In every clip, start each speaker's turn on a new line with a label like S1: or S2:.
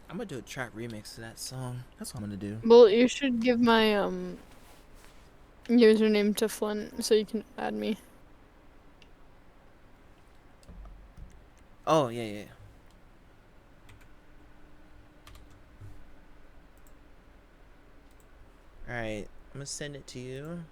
S1: I'm gonna do a trap remix to that song. That's what I'm gonna do.
S2: Well, you should give my username to Flint so you can add me.
S1: Oh yeah, yeah. All right, I'm gonna send it to you.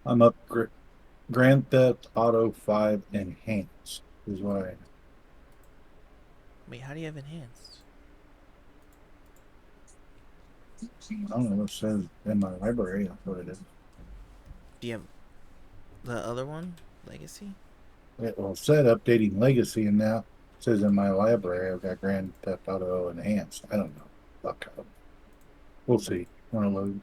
S3: I'm up Grand Theft Auto 5 Enhanced is what I
S1: Wait, how do you have enhanced?
S3: don't know what it says in my library. That's what it is.
S1: Do you have the other one, Legacy?
S3: It said updating legacy, and now it says in my library I've got Grand Theft Auto Enhanced. I don't know. Fuck. We'll see. Want to load?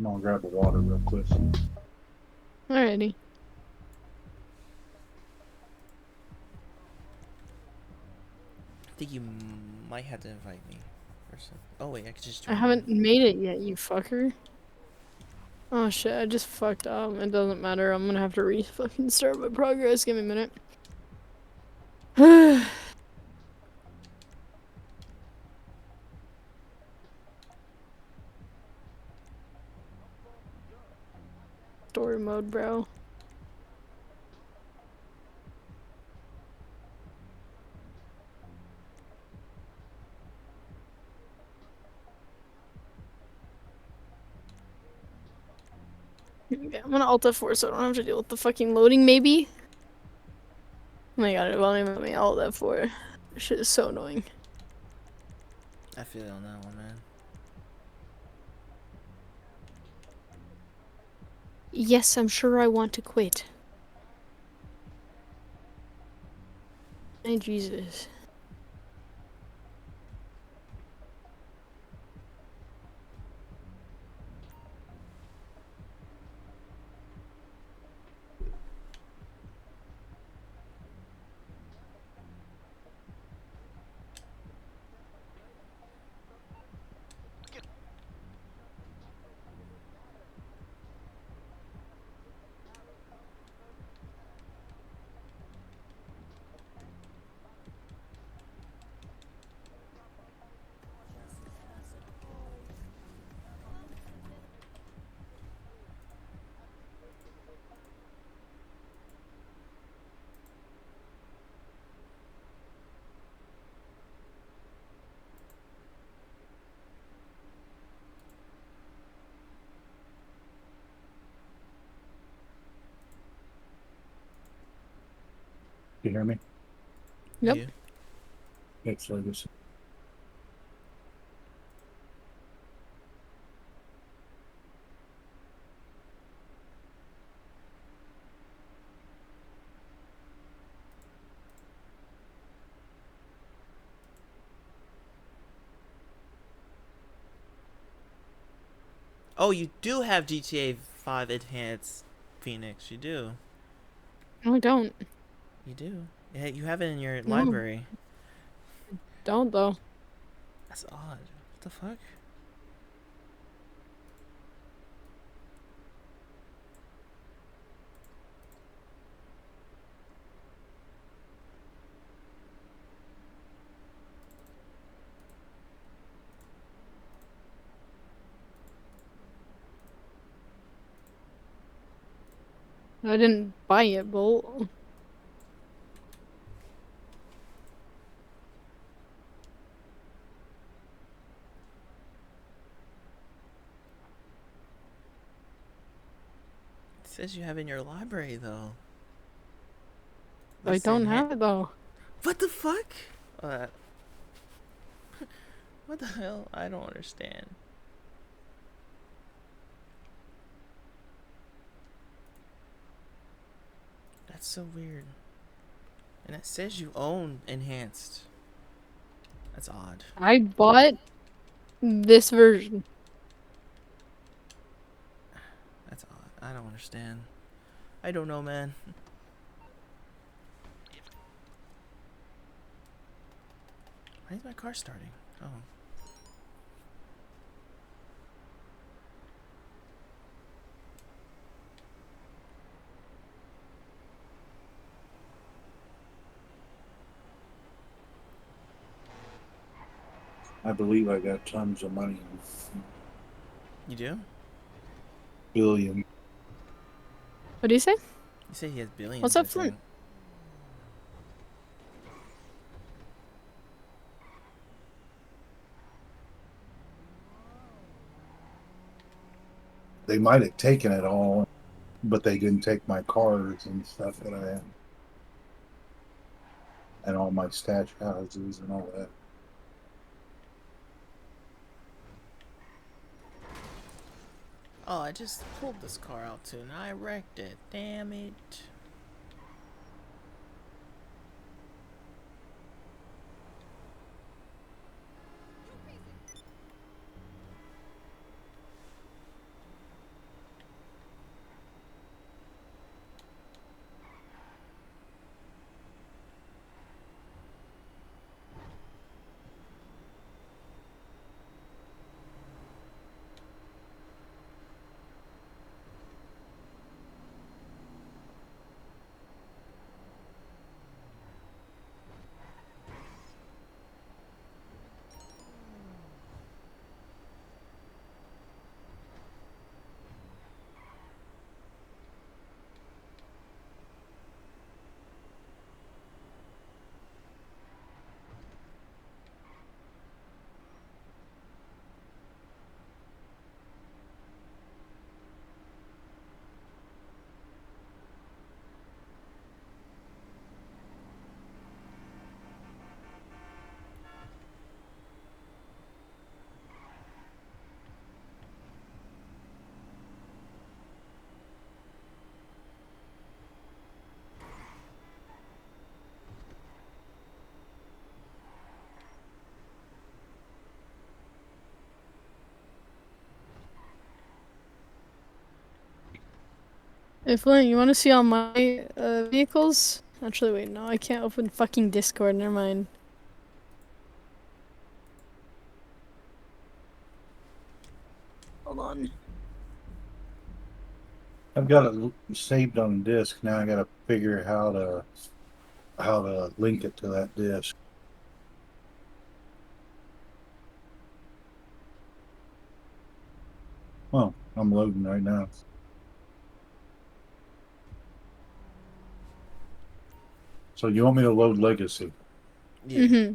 S3: I'm gonna grab a water real quick.
S2: Alrighty.
S1: I think you might have to invite me or something. Oh wait, I could just
S2: I
S1: join
S2: haven't
S1: you.
S2: made it yet, you fucker. Oh shit, I just fucked up. It doesn't matter. I'm gonna have to fucking start my progress. Give me a minute. Story mode, bro. Okay, I'm gonna Alt F4 so I don't have to deal with the fucking loading, maybe? Oh my god, it won't even let me Alt F4. This shit is so annoying.
S1: I feel it on that one, man.
S2: Yes, I'm sure I want to quit. Hey, Jesus.
S3: You hear me?
S2: Yep.
S1: Yeah.
S3: It's legacy.
S1: Oh, you do have GTA 5 Enhanced, Phoenix. You do.
S2: No, I don't.
S1: You do. Yeah, you have it in your
S2: No,
S1: library.
S2: don't though.
S1: That's odd. What the fuck?
S2: I didn't buy it, Bolt.
S1: says you have it in your library though.
S2: I don't have it though.
S1: What the fuck? Uh, what the hell? I don't understand. That's so weird. And it says you own enhanced. That's odd.
S2: I bought this version.
S1: That's odd. I don't understand. I don't know, man. Why is my car starting? Oh.
S3: I believe I got tons of money.
S1: You do?
S3: Billion.
S2: What do you say?
S1: You say he has billions.
S2: What's up,
S1: I
S2: Flint?
S1: think.
S3: They might have taken it all, but they didn't take my cars and stuff that I had. And all my stash houses and all that.
S1: Oh, I just pulled this car out too, and I wrecked it. Damn it.
S2: Hey, Flint, you want to see all my vehicles? Actually, wait, no, I can't open fucking Discord. Never mind. Hold on.
S3: I've got it saved on disk. Now I got to figure how to link it to that disk. Well, I'm loading right now. So you want me to load Legacy?
S1: Yeah.
S2: Mm-hmm.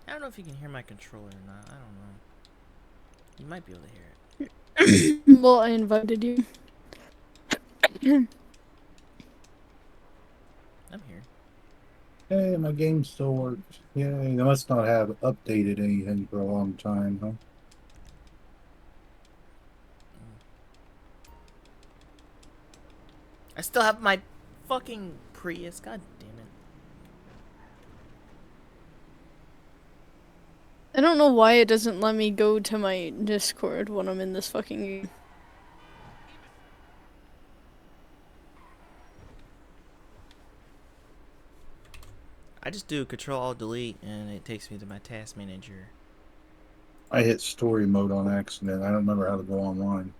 S1: I don't know if you can hear my controller or not. I don't know. You might be able to hear it.
S2: Well, I invited you.
S1: I'm here.
S3: Hey, my game still works. Yay, they must not have updated anything for a long time, huh?
S1: I still have my fucking Prius. God damn it.
S2: I don't know why it doesn't let me go to my Discord when I'm in this fucking game.
S1: I just do Control Alt Delete and it takes me to my task manager.
S3: I hit story mode on accident. I don't remember how to go online.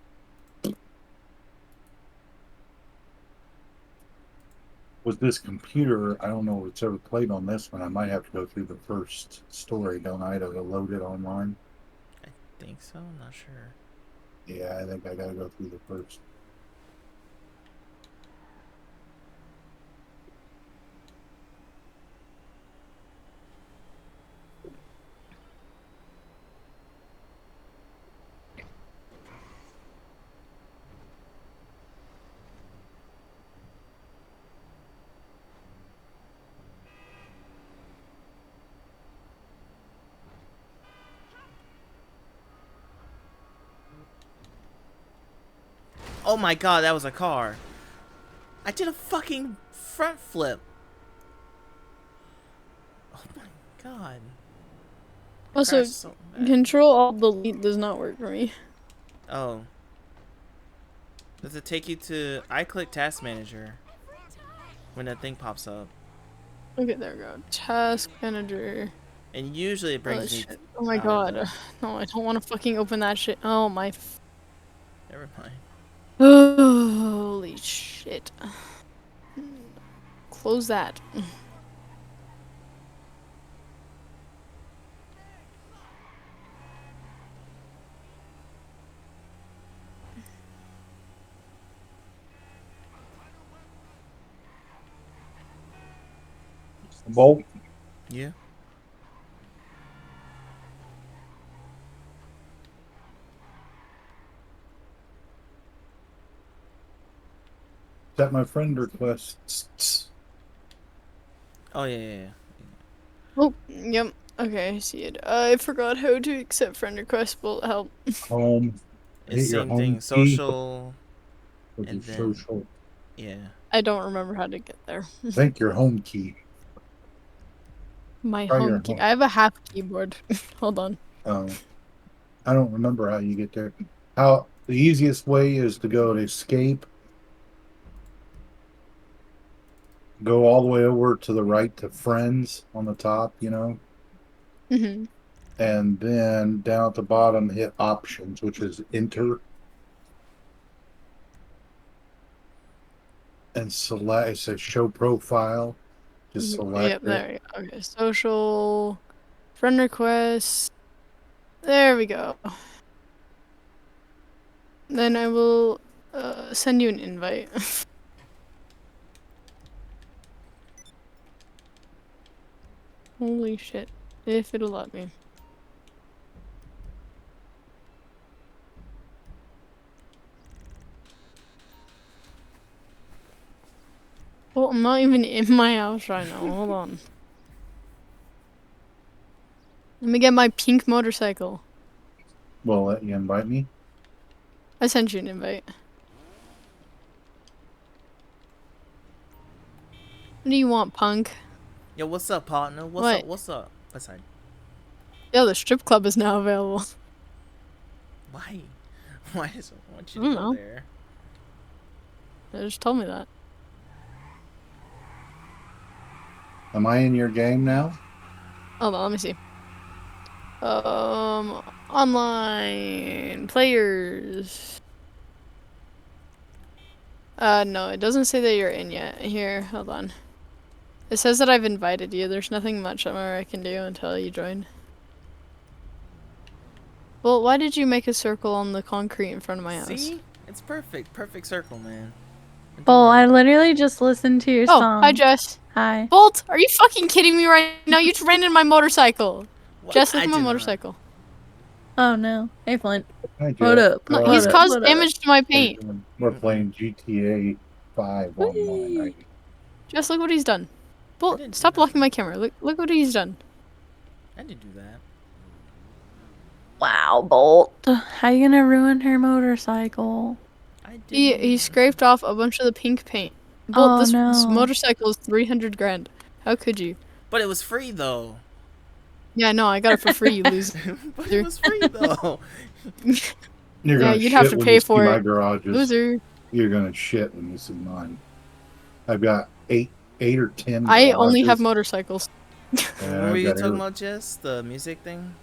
S3: With this computer, I don't know if it's ever played on this one. I might have to go through the first story, don't I, to load it online?
S1: I think so. I'm not sure.
S3: Yeah, I think I gotta go through the first.
S1: Oh my god, that was a car. I did a fucking front flip. Oh my god. I
S2: Also,
S1: crashed so bad.
S2: Control Alt Delete does not work for me.
S1: Oh. Does it take you to... I click Task Manager when that thing pops up.
S2: Okay, there we go. Task Manager.
S1: And usually it
S2: Oh,
S1: brings me...
S2: shit. Oh my
S1: out of
S2: god.
S1: the-
S2: No, I don't want to fucking open that shit. Oh my.
S1: Never mind.
S2: Holy shit. Close that.
S3: Bolt.
S1: Yeah.
S3: That my friend requests.
S1: Oh, yeah.
S2: Oh, yep. Okay, I see it. I forgot how to accept friend requests. Will it help?
S3: Home.
S1: It's
S3: Hit your
S1: same
S3: home
S1: thing.
S3: key.
S1: Social.
S3: With your
S1: And then...
S3: social.
S1: Yeah.
S2: I don't remember how to get there.
S3: Think your home key.
S2: My
S3: Try your
S2: home key.
S3: home.
S2: I have a half keyboard. Hold on.
S3: I don't remember how you get there. How the easiest way is to go to escape. Go all the way over to the right to friends on the top,
S2: Mhm.
S3: and then down at the bottom hit options, which is enter, and select. It says show profile. Just select
S2: Yep,
S3: it.
S2: there we go. Okay, social, friend requests. There we go. Then I will send you an invite. Holy shit. If it'll let me. Well, I'm not even in my house right now. Hold on. Let me get my pink motorcycle.
S3: Will let you invite me.
S2: I sent you an invite. What do you want, punk?
S1: Yo, what's up, partner? What's
S2: What?
S1: up? What's up? What's up?
S2: Yeah, the strip club is now available.
S1: Why? Why does it want you
S2: I
S1: to
S2: don't
S1: go
S2: know.
S1: there?
S2: They just told me that.
S3: Am I in your game now?
S2: Hold on, let me see. Online players. No, it doesn't say that you're in yet. Here, hold on. It says that I've invited you. There's nothing much more I can do until you join. Well, why did you make a circle on the concrete in front of my house?
S1: See? It's perfect. Perfect circle, man. It
S4: Well, I
S1: worked.
S4: literally just listened to your
S2: Oh,
S4: song.
S2: hi, Jess.
S4: Hi.
S2: Bolt, are you fucking kidding me right now? You just ran into my motorcycle.
S1: What?
S2: Jess, look
S1: I
S2: at my
S1: did not.
S2: motorcycle.
S4: Oh no. Hey Flint.
S3: Hi,
S4: What
S3: Jeff.
S4: up?
S2: No,
S4: What
S2: he's
S4: up?
S2: caused
S4: What up?
S2: damage to my paint.
S3: We're playing GTA 5 online.
S4: Whee!
S3: Right?
S2: Jess, look what he's done. Bolt,
S1: didn't do
S2: stop blocking
S1: nothing.
S2: my camera. Look what he's done.
S1: I didn't do that.
S4: Wow, Bolt. How you gonna ruin her motorcycle?
S1: I did.
S2: He scraped off a bunch of the pink paint. Bolt,
S4: Oh
S2: this
S4: no.
S2: motorcycle is 300 grand. How could you?
S1: But it was free though.
S2: Yeah, no, I got it for free, you loser.
S1: But it was free though.
S3: You're
S2: Yeah,
S3: gonna
S2: you'd
S3: shit
S2: have to
S3: when
S2: pay
S3: you
S2: for
S3: see my
S2: it.
S3: garages.
S2: Loser.
S3: You're gonna shit when you see mine. I've got 8 8 or 10.
S2: I only have
S3: garages.
S2: motorcycles.
S1: What
S3: Yeah,
S1: were
S3: I've
S1: you
S3: got
S1: talking
S3: every-
S1: about, Jess? The music thing?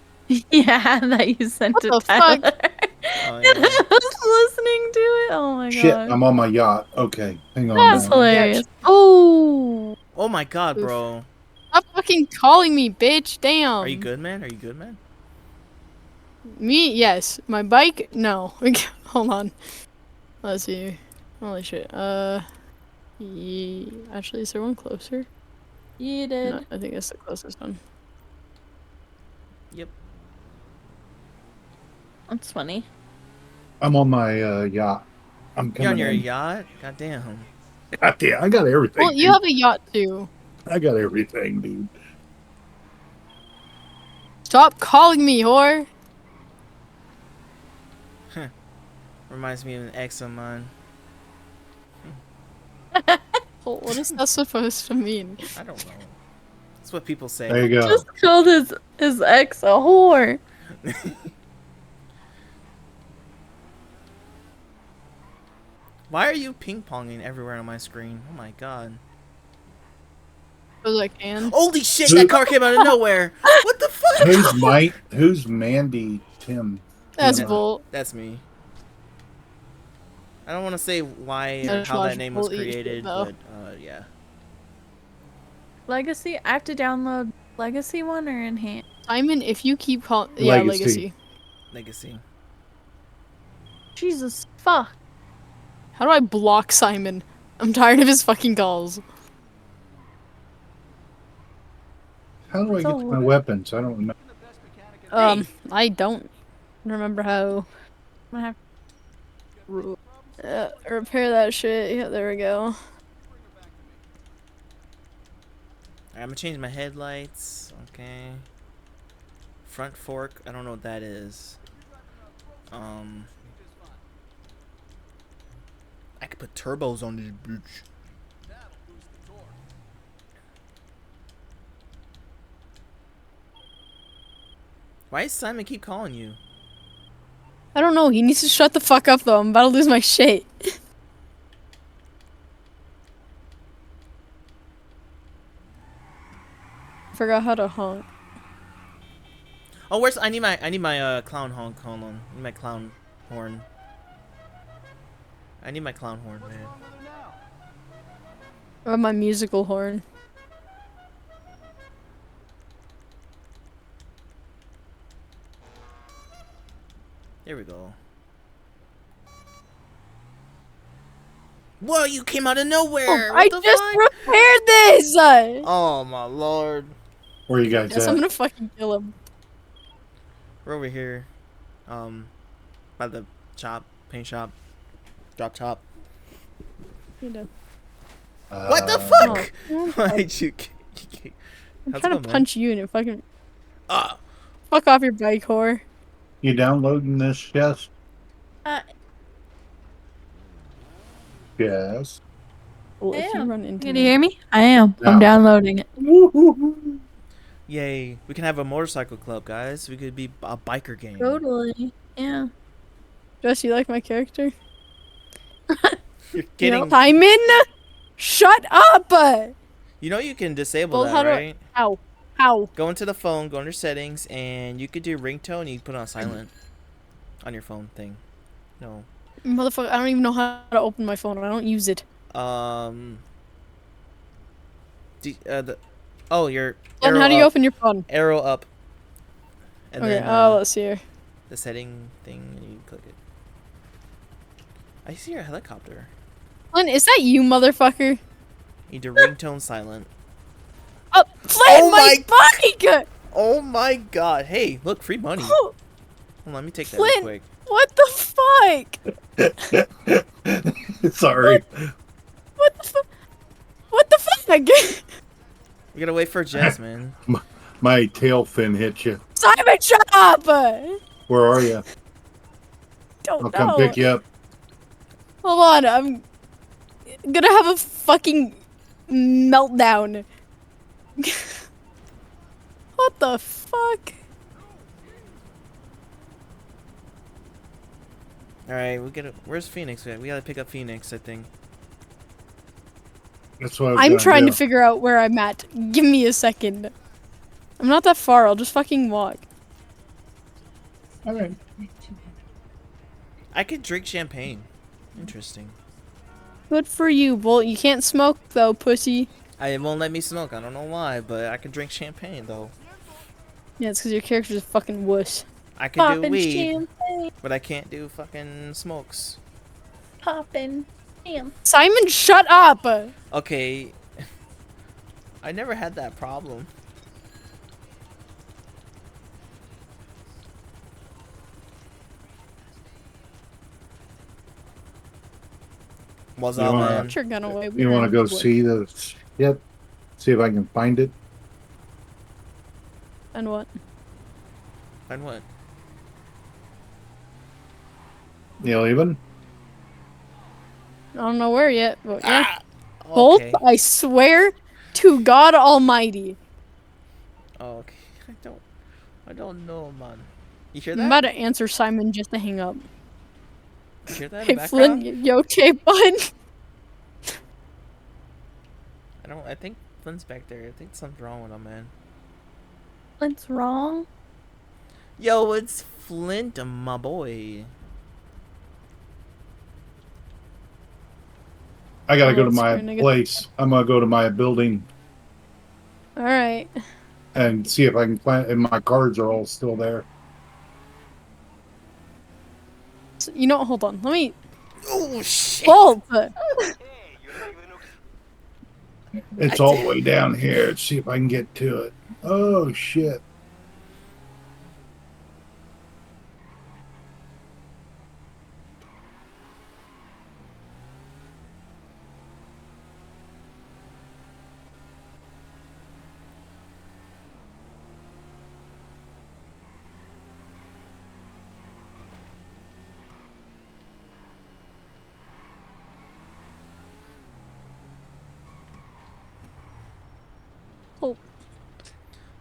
S4: Yeah, that you sent
S2: What
S4: to
S2: the
S4: Tyler.
S2: fuck?
S1: Oh,
S4: And
S1: yeah.
S4: I was listening to it. Oh my
S3: Shit,
S4: god.
S3: I'm on my yacht. Okay, hang on
S4: That's
S3: now.
S4: hilarious. Oh,
S1: Oh my god,
S2: Oof.
S1: bro.
S2: Stop fucking calling me, bitch. Damn.
S1: Are you good, man? Are you good, man?
S2: Me? Yes. My bike? No. Hold on. Let's see. Holy shit. Actually, is there one closer?
S4: you
S2: No,
S4: did.
S2: I think that's the closest one.
S1: Yep.
S4: That's funny.
S3: I'm on my yacht. I'm
S1: You're on
S3: coming
S1: your
S3: in.
S1: yacht? God damn.
S3: God damn, I got everything.
S2: Well, you
S3: dude.
S2: have a yacht too.
S3: I got everything, dude.
S2: Stop calling me, whore.
S1: Reminds me of an ex of mine.
S2: Well, what is that supposed to mean?
S1: I don't know. That's what people say.
S3: There you go.
S4: Just called his ex a whore.
S1: Why are you ping-ponging everywhere on my screen? Oh my god.
S2: Because I can.
S1: Holy shit, that car came out of nowhere! What the fuck?
S3: Who's Mandy Tim?
S2: That's
S3: Tim,
S2: bull.
S1: That's me. I don't want to say why or
S2: That's
S1: how that name was
S2: logical eat shit,
S1: created,
S2: though.
S1: but yeah.
S4: Legacy? I have to download Legacy one or Enhanced?
S2: Simon, if you keep calling. Yeah,
S3: Legacy.
S2: legacy.
S1: Legacy.
S4: Jesus fuck.
S2: How do I block Simon? I'm tired of his fucking calls.
S3: How do I
S4: It's
S3: get
S4: all
S3: to my
S4: over.
S3: weapons? I don't remember.
S2: I don't remember how.
S4: I'm gonna have
S2: Repair that shit. Yeah, there we go.
S1: Alright, I'm gonna change my headlights. Okay. Front fork. I don't know what that is. I could put turbos on this bitch. Why does Simon keep calling you?
S2: I don't know. He needs to shut the fuck up, though. I'm about to lose my shit. Forgot how to honk.
S1: Oh, where's I need my clown honk. Hold on. I need my clown horn. I need my clown horn, man.
S2: Or my musical horn.
S1: There we go. Whoa, you came out of nowhere!
S2: I
S1: What the
S2: just
S1: fuck?
S2: repaired this!
S1: Oh my lord.
S3: Where you guys
S2: Yes,
S3: at?
S2: I'm gonna fucking kill him.
S1: We're over here. By the paint shop. Drop top.
S2: You know.
S1: What the
S2: Oh,
S1: fuck?
S2: I'm
S1: Why'd you
S2: trying
S1: How's it
S2: to
S1: going, man?
S2: punch you and it fucking.
S1: Ah!
S2: Fuck off your bike, whore.
S3: You downloading this, Jess? Yes.
S2: Well, if you
S4: am.
S2: run into
S4: Can
S2: me.
S4: you hear me? I am.
S3: No.
S4: I'm downloading it.
S3: Woo-hoo-hoo.
S1: Yay. We can have a motorcycle club, guys. We could be a biker gang.
S4: Totally. Yeah.
S2: Jess, you like my character?
S1: You're kidding.
S2: Simon! Shut up!
S1: You know you can disable
S2: Well,
S1: that,
S2: how do I-
S1: right?
S2: How? How?
S1: Go into the phone, go under settings, and you could do ringtone. You can put it on silent on your phone thing. No.
S2: Motherfucker, I don't even know how to open my phone. I don't use it.
S1: Your
S2: Then
S1: arrow
S2: how do you
S1: up.
S2: open your phone?
S1: Arrow up. And
S2: Okay,
S1: then
S2: let's see here.
S1: the setting thing, and you click it. I see your helicopter.
S2: Flint, is that you, motherfucker?
S1: You do ringtone silent.
S2: Oh, Flint,
S1: Oh
S2: my bike!
S1: Oh my god. Hey, look, free money. Hold on, let me take that real
S2: Flint.
S1: quick.
S2: What the fuck?
S3: Sorry.
S2: What the fuck? What the fuck?
S1: We gotta wait for Jess, man.
S3: My tail fin hit you.
S2: Simon, shut up!
S3: Where are you?
S2: Don't
S3: I'll come
S2: know.
S3: pick you up.
S2: Hold on, I'm gonna have a fucking meltdown. What the fuck?
S1: Alright, we gotta. Where's Phoenix? We gotta pick up Phoenix, I think.
S3: That's what I was
S2: I'm
S3: gonna
S2: trying
S3: do.
S2: to figure out where I'm at. Give me a second. I'm not that far. I'll just fucking walk.
S3: All right.
S1: I could drink champagne. Interesting.
S2: Good for you, Bolt. You can't smoke though, pussy.
S1: It won't let me smoke. I don't know why, but I can drink champagne though.
S2: Yeah, it's because your character's a fucking wuss.
S1: I can do
S4: Poppin'
S1: weed,
S4: champagne,
S1: but I can't do fucking smokes.
S4: poppin' damn.
S2: Simon, shut up!
S1: Okay. I never had that problem. What's
S3: You
S1: up,
S3: wanna-
S1: man?
S2: Put your gun away.
S3: You want to go see the ship? See if I can find it.
S2: And what?
S1: And what?
S3: You leaving?
S2: I don't know where yet, but yeah.
S1: Ah!
S2: Bolt,
S1: Okay.
S2: I swear to God Almighty.
S1: Oh, okay. I don't know, man. You hear
S2: I'm
S1: that?
S2: about to answer Simon just to hang up.
S1: You hear that in
S2: Hey,
S1: the background?
S2: Flint, you okay, bud?
S1: I think Flint's back there. I think something's wrong with him, man.
S4: What's wrong?
S1: Yo, it's Flint, my boy.
S3: I gotta
S2: Oh,
S3: go to
S2: that's
S3: my
S2: screwing, I guess.
S3: place. I'm gonna go to my building
S2: Alright.
S3: and see if I can find. And my cards are all still there.
S2: So, you know what? Hold on. Let me.
S1: Oh shit!
S2: Bolt!
S3: It's all the way down here. Let's see if I can get to it. Oh shit!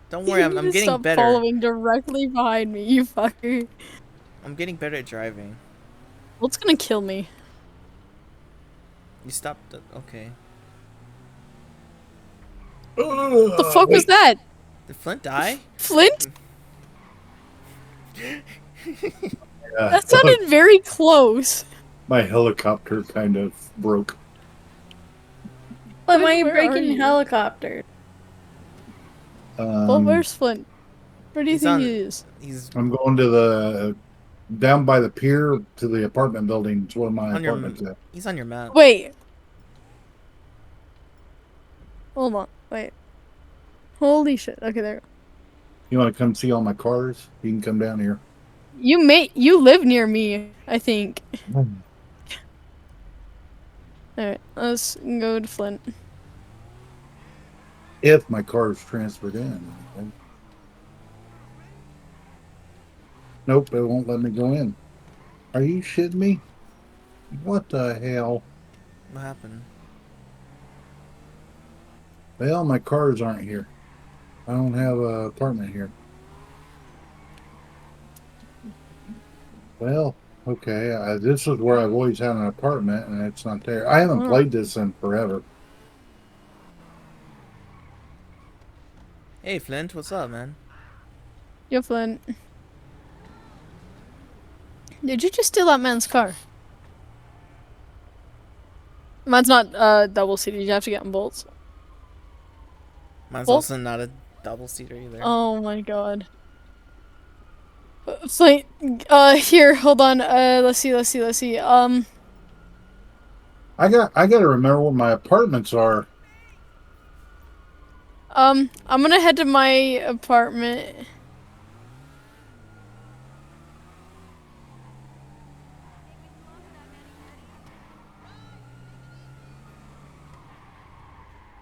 S1: Don't worry,
S2: You
S1: I'm
S2: need to
S1: getting
S2: stop
S1: better.
S2: following directly behind me, you fucker.
S1: I'm getting better at driving.
S2: Bolt's gonna kill me.
S1: You stopped. Okay.
S2: What the fuck was that?
S1: Did Flint die?
S2: Flint?
S3: Yeah.
S2: That sounded very close.
S3: My helicopter kind of broke.
S4: Why are you
S2: Where are
S4: breaking
S2: you?
S4: helicopter?
S2: Bolt, where's Flint? Where do you
S1: He's
S2: think
S1: on-
S2: he is?
S1: He's
S3: I'm going to the down by the pier to the apartment building. It's where my
S1: on your.
S3: apartment's at.
S1: He's on your map.
S2: Wait. Hold on. Wait. Holy shit. Okay, there.
S3: You want to come see all my cars? You can come down here.
S2: You live near me, I think. Alright, let's go to Flint.
S3: If my car is transferred in. Nope, it won't let me go in. Are you shitting me? What the hell?
S1: What happened?
S3: Well, my cars aren't here. I don't have an apartment here. Well, okay. This is where I've always had an apartment, and it's not there. I haven't
S2: Oh.
S3: played this in forever.
S1: Hey, Flint, what's up, man?
S2: Yo, Flint. Did you just steal that man's car? Mine's not double seated. You have to get in bolts.
S1: Mine's
S2: Well-
S1: also not a double seater either.
S2: Oh my god. Flint, here, hold on. Let's see.
S3: I got to remember where my apartments are.
S2: I'm gonna head to my apartment.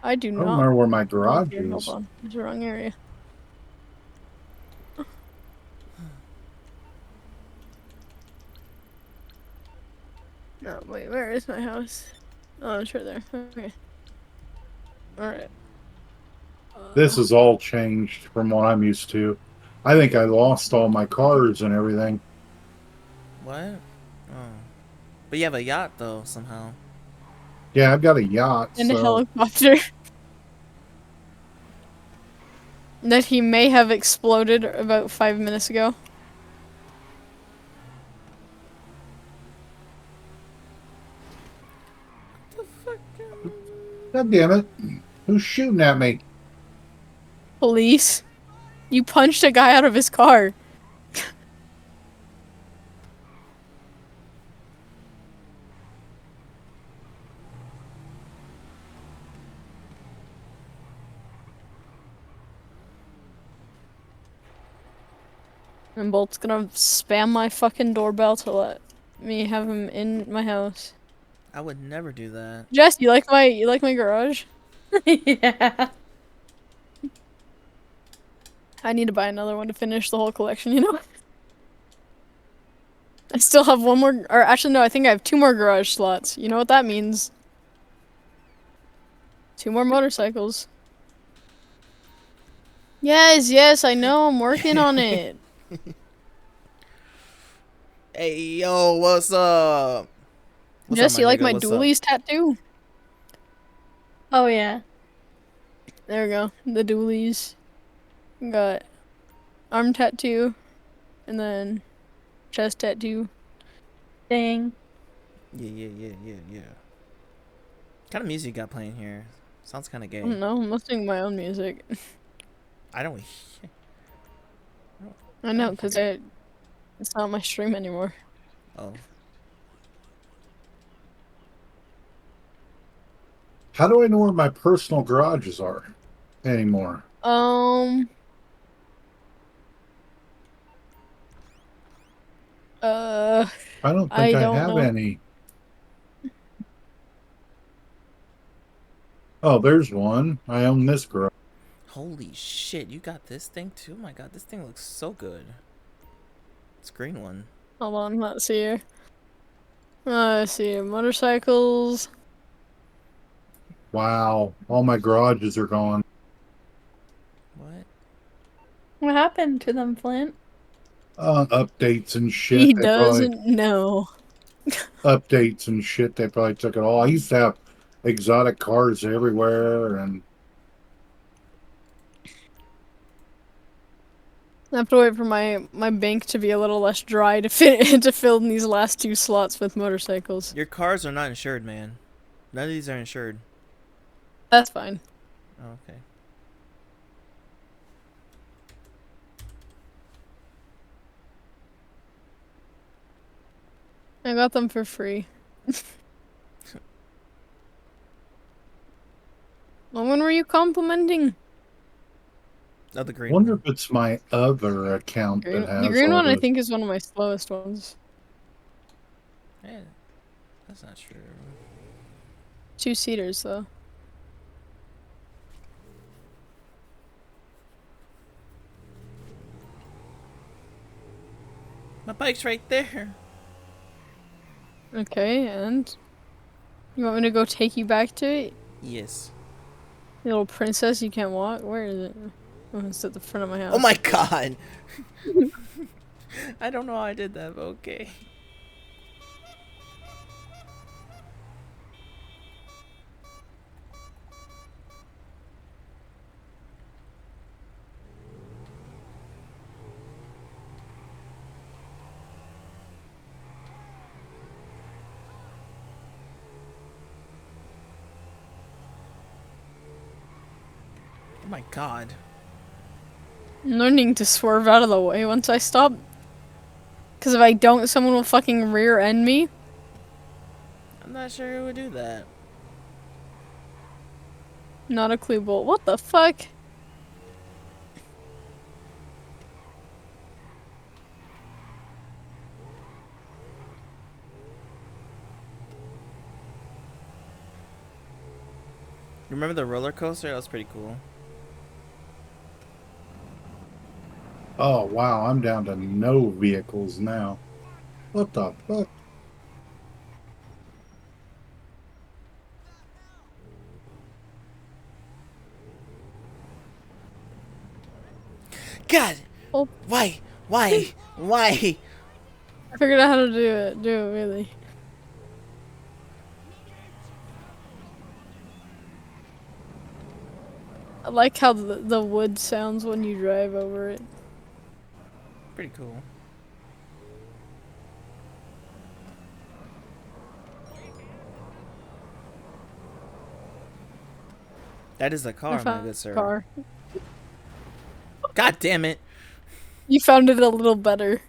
S2: I do
S3: I
S2: not.
S3: don't remember where my
S2: Oh,
S3: garage
S2: here, hold
S3: is.
S2: on. It's the wrong area. No, wait, where is my house? Oh, it's right there. Okay. Alright.
S3: This is all changed from what I'm used to. I think I lost all my cars and everything.
S1: What? Oh. But you have a yacht, though, somehow.
S3: Yeah, I've got a yacht,
S2: and a
S3: so
S2: helicopter that he may have exploded about 5 minutes ago.
S1: The fuck?
S3: God damn it. Who's shooting at me?
S2: Police, you punched a guy out of his car. And Bolt's gonna spam my fucking doorbell to let me have him in my house.
S1: I would never do that.
S2: Jess, you like my garage?
S4: Yeah.
S2: I need to buy another one to finish the whole collection, you know? I still have one more, or actually no, I think I have 2 more garage slots. You know what that means? 2 more motorcycles. Yes, I know, I'm working on it.
S1: Hey, yo, what's up? What's
S2: Jess,
S1: up,
S2: you
S1: my
S2: like
S1: nigga?
S2: my
S1: What's up?
S2: dualies tattoo?
S4: Oh yeah.
S2: There we go, the dualies. Got arm tattoo, and then chest tattoo.
S4: Dang.
S1: Yeah. What kind of music you got playing here? Sounds kind of
S2: I
S1: gay.
S2: don't know, I'm listening to my own music.
S1: I don't.
S2: I know, because it's not my stream anymore.
S1: Oh.
S3: How do I know where my personal garages are anymore?
S2: Um.
S3: I don't think
S2: I
S3: I
S2: don't
S3: have
S2: know.
S3: any. Oh, there's one. I own this garage.
S1: Holy shit, you got this thing too? Oh my god, this thing looks so good. It's a green one.
S2: Hold on, let's see here. Let's see here. Motorcycles.
S3: Wow, all my garages are gone.
S1: What?
S4: What happened to them, Flint?
S3: Updates and shit.
S2: He
S3: They probably
S2: doesn't know.
S3: updates and shit. They probably took it all. I used to have exotic cars everywhere, and
S2: I have to wait for my bank to be a little less dry to fit to fill in these last 2 slots with motorcycles.
S1: Your cars are not insured, man. None of these are insured.
S2: That's fine.
S1: Oh, okay.
S2: I got them for free. Well, when were you complimenting?
S1: Oh, the green
S3: wonder
S1: one.
S3: if it's my other account that has
S2: The green
S3: all
S2: one, I
S3: those.
S2: think, is one of my slowest ones.
S1: Yeah, that's not true.
S2: 2-seaters, though.
S1: My bike's right there.
S2: Okay, and you want me to go take you back to it?
S1: Yes.
S2: You little princess, you can't walk? Where is it? Oh, it's at the front of my house.
S1: Oh my god. I don't know how I did that, but okay. Oh my god.
S2: I'm learning to swerve out of the way once I stop. Because if I don't, someone will fucking rear end me.
S1: I'm not sure who would do that.
S2: Not a clue, Bolt. What the fuck?
S1: Remember the roller coaster? That was pretty cool.
S3: Oh wow, I'm down to no vehicles now. What the fuck?
S1: God!
S2: Oh.
S1: Why? Why? Why?
S2: I figured out how to do it. Do it, really. I like how the wood sounds when you drive over it.
S1: Pretty cool. That is a
S2: I
S1: car, my
S2: found
S1: good
S2: a
S1: sir.
S2: car.
S1: God damn it.
S2: You found it a little better.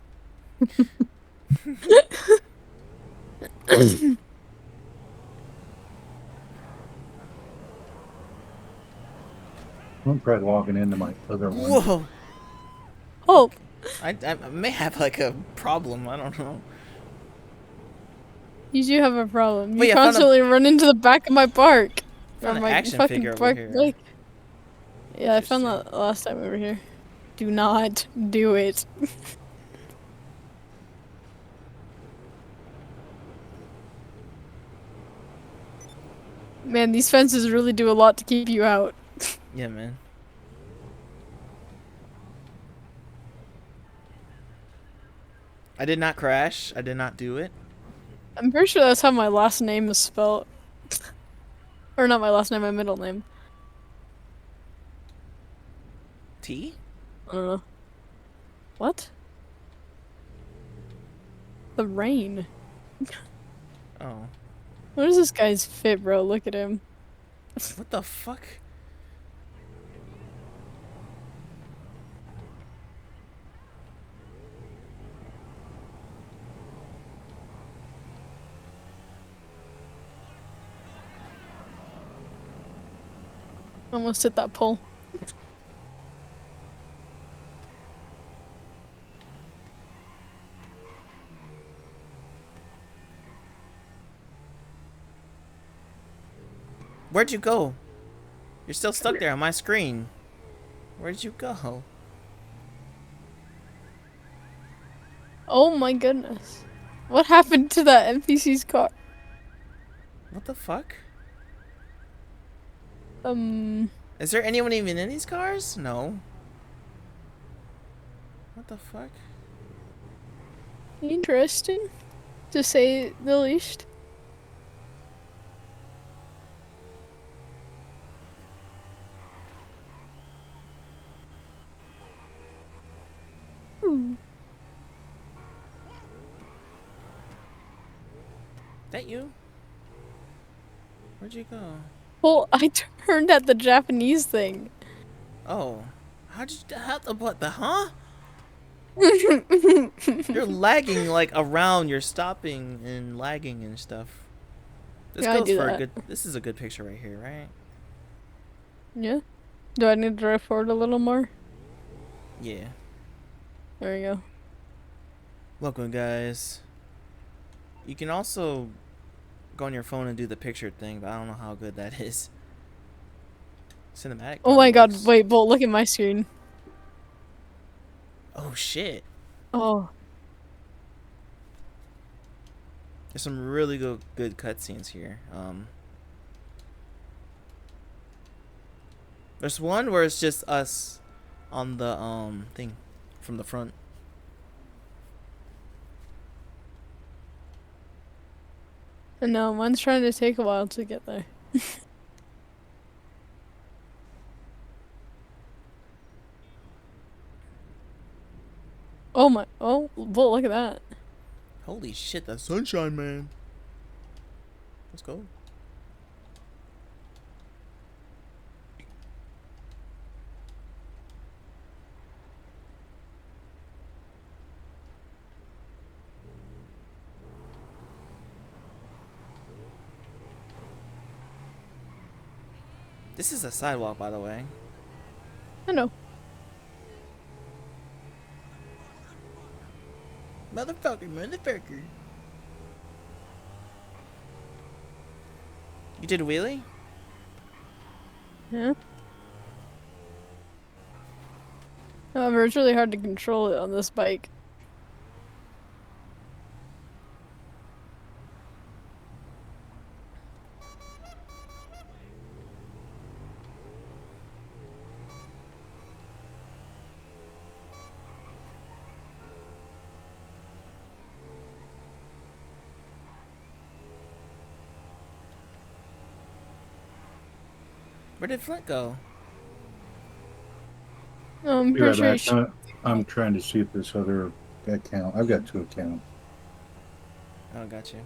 S3: I'm trying logging into my other one.
S1: Whoa.
S2: Oh,
S1: I may have like a problem. I don't know.
S2: you do have a problem.
S1: Wait,
S2: You
S1: I found a-
S2: constantly run into the back of my park.
S1: Found
S2: Or
S1: an
S2: my
S1: action
S2: fucking
S1: figure over
S2: park
S1: here.
S2: bike. Yeah, I found
S1: Interesting.
S2: that last time over here. Do not do it. Man, these fences really do a lot to keep you out.
S1: Yeah, man. I did not crash. I did not do it.
S2: I'm pretty sure that's how my last name is spelled. Or not my last name, my middle name.
S1: T?
S2: I don't know. What? The rain.
S1: Oh.
S2: What is this guy's fit, bro? Look at him.
S1: What the fuck?
S2: Almost hit that pole.
S1: Where'd you go? You're still stuck there on my screen. Where'd you go?
S2: Oh my goodness. What happened to that NPC's car?
S1: What the fuck? Is there anyone even in these cars? No. What the fuck?
S2: Interesting. To say the least.
S1: That you? Where'd you go?
S2: Well, I turned at the Japanese thing.
S1: Oh. How'd you, how the, what the, huh? You're lagging like around, you're stopping and lagging and stuff. This
S2: Yeah, I
S1: goes
S2: do
S1: for a
S2: that.
S1: good, this is a good picture right here, right?
S2: Yeah. Do I need to drive forward a little more?
S1: Yeah.
S2: There we go.
S1: Welcome, guys. You can also go on your phone and do the picture thing, but I don't know how good that is. Cinematic.
S2: Oh my god,
S1: works.
S2: wait, Bolt, look at my screen.
S1: Oh shit.
S2: Oh.
S1: There's some really good cutscenes here. There's one where it's just us on the thing from the front.
S2: No, mine's trying to take a while to get there. Oh my, oh, Bolt, look at that.
S1: Holy shit, the sunshine, man. Let's go. This is a sidewalk, by the way.
S2: I know.
S1: Motherfucker. You did a wheelie?
S2: Yeah. However, it's really hard to control it on this bike.
S1: Where did Flint go?
S2: I'm
S3: Be
S2: pretty
S3: right
S2: sure you
S3: back.
S2: should.
S3: I'm trying to see if this other account. I've got 2 accounts.
S1: Oh, got you.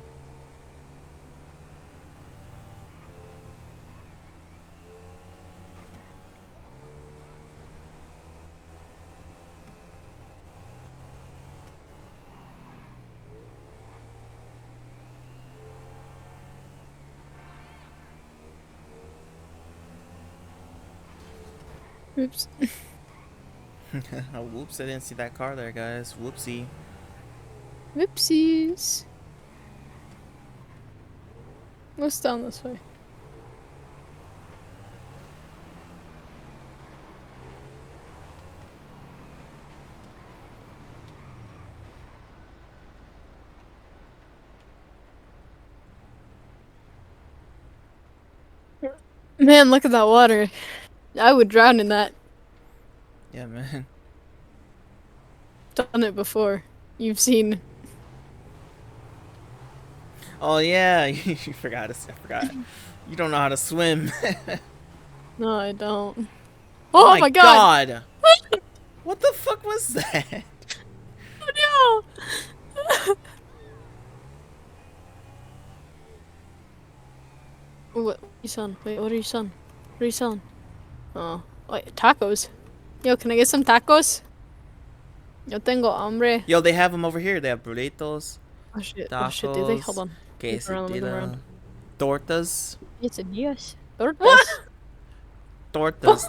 S2: Oops.
S1: Oh, whoops! I didn't see that car there, guys. Whoopsie.
S2: Whoopsies. What's down this way? Man, look at that water. I would drown in that.
S1: Yeah, man.
S2: Done it before. You've seen.
S1: Oh yeah, you forgot. I forgot. You don't know how to swim.
S2: No, I don't.
S1: Oh
S2: Oh my god!
S1: What the fuck was that?
S2: Oh no! What are you selling? Wait, what are you selling? What are you selling? Oh, wait, tacos. Yo, can I get some tacos? Yo tengo hambre.
S1: Yo, they have them over here. They have burritos,
S2: Oh shit, do they? Hold
S1: tacos,
S2: on. Look around, look around.
S1: quesadilla, tortas,
S2: Quesadillas. Tortas.
S1: tortas.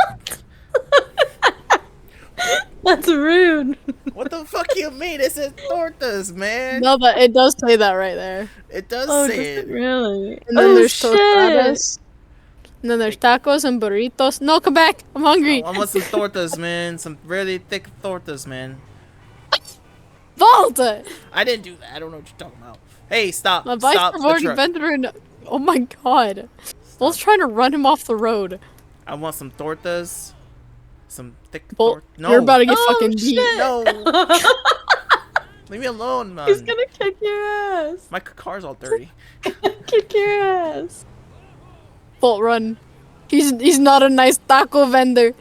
S4: That's rude.
S1: What the fuck you mean? It says tortas, man.
S2: No, but it does say that right there.
S1: It does
S4: Oh,
S1: say
S4: does
S1: it.
S4: it really?
S2: And then
S4: Oh
S2: there's
S4: shit!
S2: tostadas. And then there's tacos and burritos. No, come back. I'm hungry.
S1: I want some tortas, man. Some really thick tortas, man.
S2: Volta!
S1: I didn't do that. I don't know what you're talking about. Hey, stop.
S2: My bike's
S1: Stop the
S2: already
S1: truck.
S2: been through. Oh my god. Bolt's
S1: Stop.
S2: trying to run him off the road.
S1: I want some tortas. Some thick
S2: Bolt,
S1: tortas. No.
S2: you're about to get
S4: Oh,
S2: fucking beat.
S4: shit.
S1: No. Leave me alone, man.
S4: He's gonna kick your ass.
S1: My car's all dirty.
S4: Kick your ass.
S2: Bolt, run. He's not a nice taco vendor.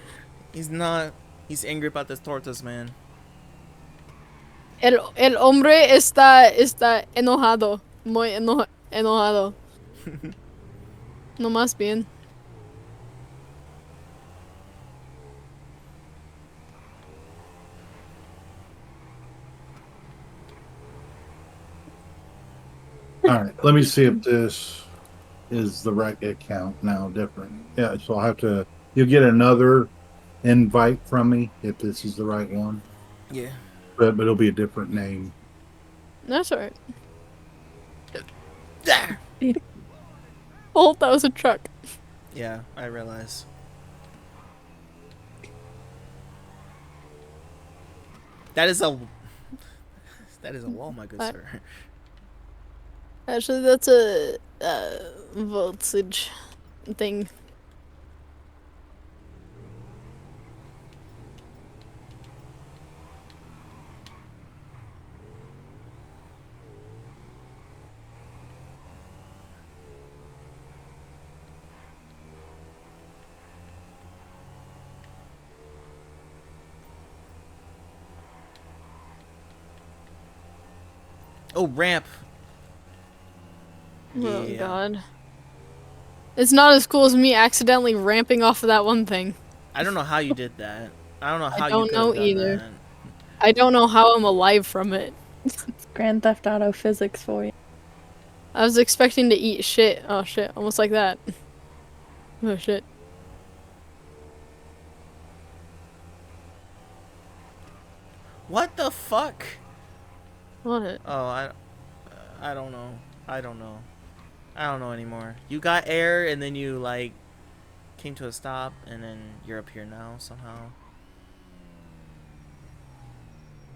S1: He's not. He's angry about this tortas, man.
S2: El hombre está enojado. Muy enojado. No más bien.
S3: All right, let me see if this is the right account now. Different. Yeah, so I'll have to. You'll get another invite from me if this is the right one,
S1: Yeah.
S3: but it'll be a different name.
S2: That's alright.
S1: Ah!
S2: Bolt, that was a truck.
S1: Yeah, I realize. That is a. That is a wall, my good
S2: What?
S1: sir.
S2: Actually, that's a voltage thing.
S1: Oh, ramp.
S2: Oh
S1: Yeah.
S2: god. It's not as cool as me accidentally ramping off of that one thing.
S1: I don't know how you did that. I don't know how
S2: don't
S1: you could
S2: know
S1: have done
S2: either.
S1: that.
S2: I don't know how I'm alive from it.
S4: It's Grand Theft Auto physics for you.
S2: I was expecting to eat shit. Oh shit, almost like that. Oh shit.
S1: What the fuck?
S2: What?
S1: Oh, I don't know. I don't know. I don't know anymore. You got air and then you like came to a stop and then you're up here now somehow.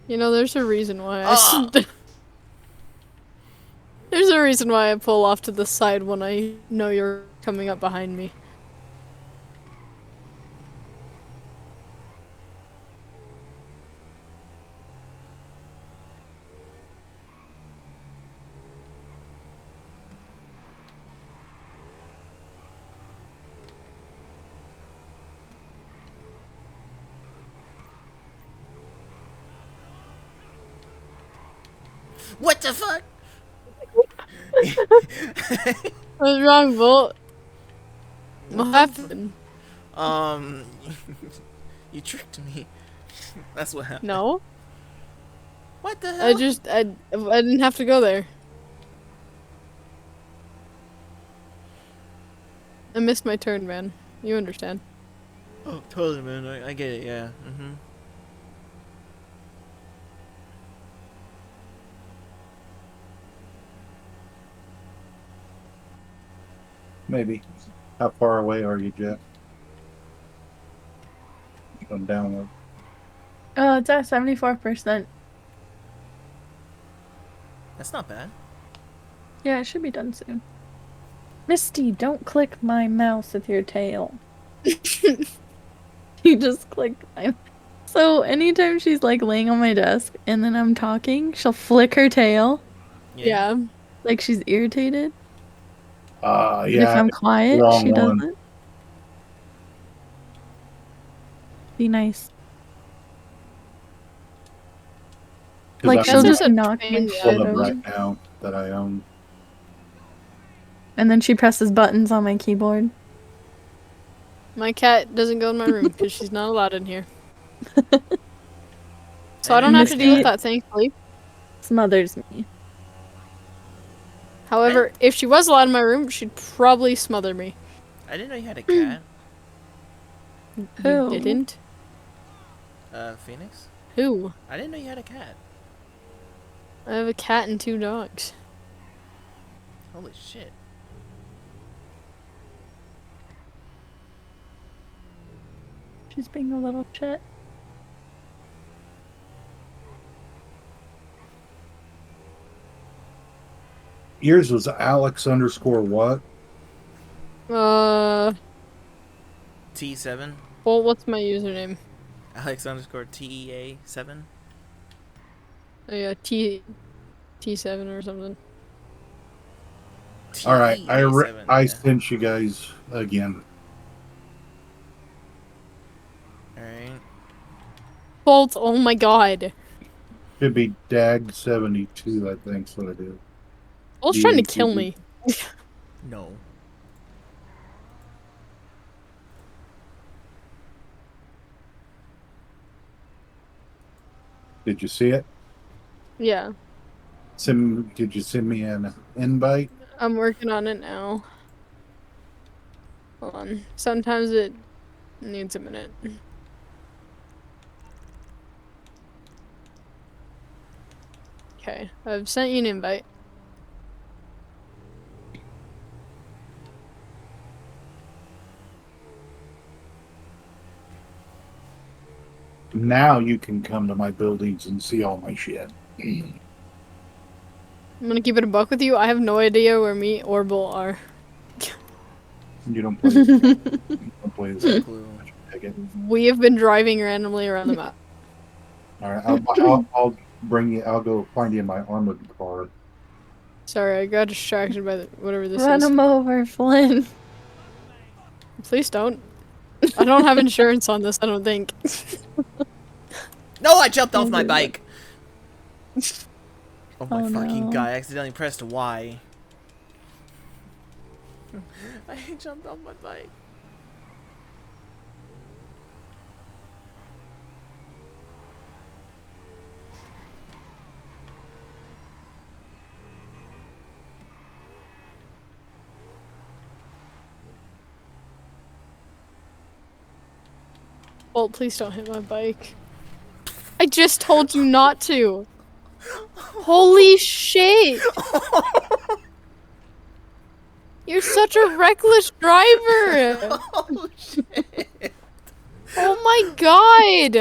S2: You know, there's a reason why
S1: Ah!
S2: There's a reason why I pull off to the side when I know you're coming up behind me.
S1: What the fuck?
S2: What's wrong, Bolt? What happened?
S1: Um, you tricked me. That's what happened.
S2: No,
S1: What the hell?
S2: I didn't have to go there. I missed my turn, man. You understand?
S1: Oh, totally, man. I get it. Yeah.
S3: Maybe. How far away are you, Jeff? Come down.
S4: Oh, it's at 74%.
S1: That's not bad.
S4: Yeah, it should be done soon. Misty, don't click my mouse with your tail. You just clicked my. So anytime she's like laying on my desk and then I'm talking, she'll flick her tail
S2: Yeah.
S4: like she's irritated. But if
S3: Yeah,
S4: I'm quiet,
S3: wrong
S4: she
S3: one.
S4: doesn't. Be nice.
S3: 'Cause
S4: Like
S3: I'm
S4: she'll
S2: That's
S4: just
S2: such a
S4: knock
S2: pain
S4: my
S2: in the
S4: shit
S2: ass.
S3: club right
S4: over.
S3: now that I own.
S4: And then she presses buttons on my keyboard.
S2: My cat doesn't go in my room because she's not allowed in here. So I don't have to deal with
S4: Misty-
S2: that, thankfully.
S4: Smothers me.
S2: However, if she was allowed in my room, she'd probably smother me.
S1: I didn't know you had a cat.
S2: You
S4: Who?
S2: didn't?
S1: Phoenix.
S2: Who?
S1: I didn't know you had a cat.
S2: I have a cat and 2 dogs.
S1: Holy shit.
S4: She's being a little shit.
S3: Yours was Alex underscore what?
S1: T7.
S2: Well, what's my username?
S1: Alex underscore TEA7.
S2: Oh yeah, T7 or something.
S3: All right,
S1: TEA7,
S3: I
S1: yeah.
S3: sent you guys again.
S1: Alright.
S2: Bolt, oh my god.
S3: Should be DAG 72, I think's what it is.
S2: Bolt's trying to kill me.
S1: No.
S3: Did you see it?
S2: Yeah,
S3: Did you send me an invite?
S2: I'm working on it now. Hold on. Sometimes it needs a minute. Okay, I've sent you an invite.
S3: Now you can come to my buildings and see all my shit.
S2: I'm gonna keep it a buck with you. I have no idea where me or Bolt are.
S3: You don't play. You don't play this.
S1: No clue.
S3: Take it.
S2: We have been driving randomly around the map.
S3: All right, I'll bring you. I'll go find you in my armored car.
S2: Sorry, I got distracted by whatever this
S4: Run
S2: is.
S4: him over, Flynn.
S2: Please don't. I don't have insurance on this, I don't think.
S1: No, I jumped off my bike! Oh my
S4: Oh,
S1: fucking
S4: no.
S1: god, I accidentally pressed Y. I jumped off my bike.
S2: Bolt, please don't hit my bike. I just told you not to. Holy shit! You're such a reckless driver!
S1: Oh shit.
S2: Oh my god!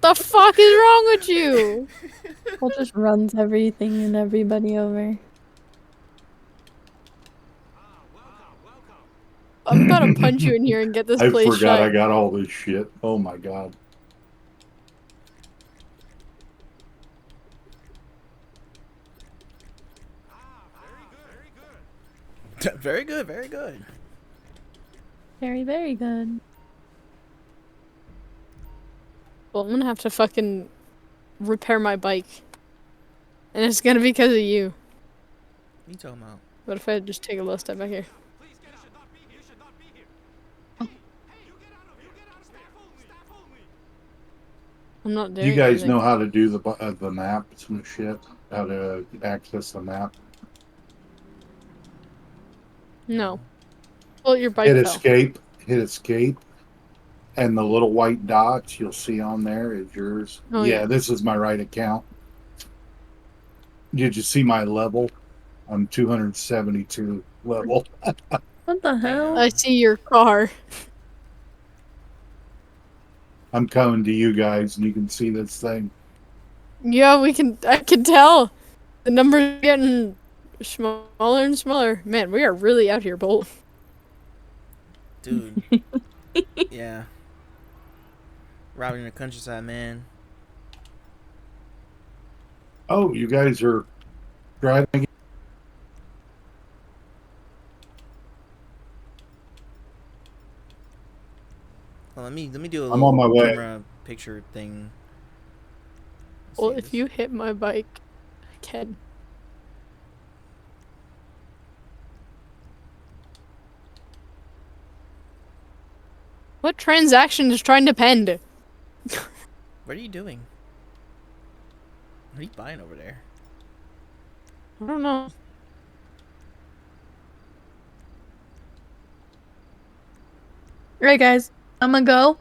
S2: The fuck is wrong with you?
S4: Paul just runs everything and everybody over.
S2: I'm gonna punch you in here and get this
S3: I
S2: place
S3: forgot
S2: shut.
S3: I got all this shit. Oh my god.
S1: Very good, very good.
S4: Very, very good.
S2: Well, I'm gonna have to fucking repair my bike. And it's gonna be because of you.
S1: What you talking about?
S2: What if I just take a little step back here? I'm not doing
S3: You guys
S2: anything.
S3: know how to do the map, some shit, how to access the map.
S2: No. Well, your bike
S3: Hit
S2: fell.
S3: escape, and the little white dots you'll see on there is yours.
S2: Oh,
S3: yeah,
S2: yeah.
S3: this is my right account. Did you see my level? I'm 272 level.
S4: What the hell?
S2: I see your car.
S3: I'm coming to you guys, and you can see this thing.
S2: Yeah, I can tell. The number's getting smaller and smaller. Man, we are really out here, Bolt.
S1: Dude. Yeah. Robbing the countryside, man.
S3: Oh, you guys are driving.
S1: Well, let me do a
S3: I'm on
S1: little
S3: my way.
S1: camera picture thing. Let's
S2: Well,
S1: see
S2: if
S1: this.
S2: you hit my bike, I can. What transaction is trying to pend?
S1: What are you doing? What are you buying over there?
S2: I don't know.
S4: Right, guys. I'm gonna go.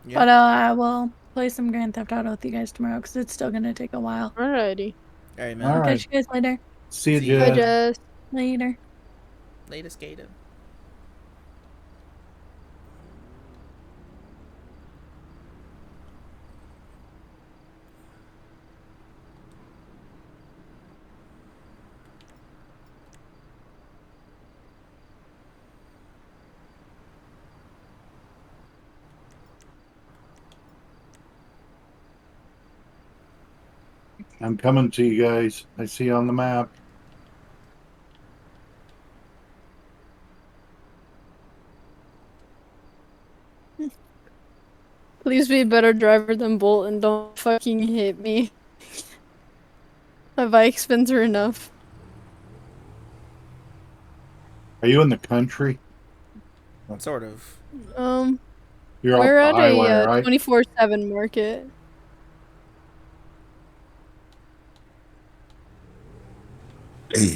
S1: Yeah.
S4: But I will play some Grand Theft Auto with you guys tomorrow because it's still gonna take a while.
S2: Alrighty.
S1: All right,
S3: All
S1: man.
S4: I'll
S3: right.
S4: catch you guys later.
S3: See you,
S1: See ya.
S2: Bye,
S3: Jess.
S2: Jess.
S4: Later.
S1: Later, skater.
S3: I'm coming to you guys. I see you on the map.
S2: Please be a better driver than Bolt and don't fucking hit me. My bike's been through enough.
S3: Are you in the country?
S1: Sort of.
S3: You're off
S2: We're
S3: the
S2: at
S3: highway,
S2: a
S3: right?
S2: 24/7 market.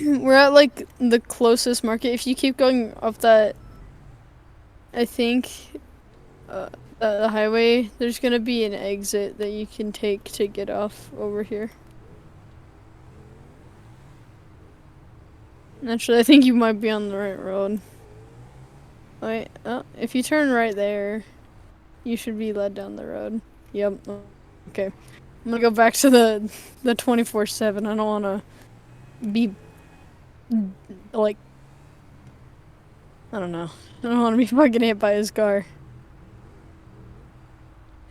S2: We're at like the closest market. If you keep going up that, I think, the highway, there's gonna be an exit that you can take to get off over here. Actually, I think you might be on the right road. Wait, if you turn right there, you should be led down the road. Yep. Okay. I'm gonna go back to the 24/7. I don't wanna be like, I don't know. I don't wanna be fucking hit by his car.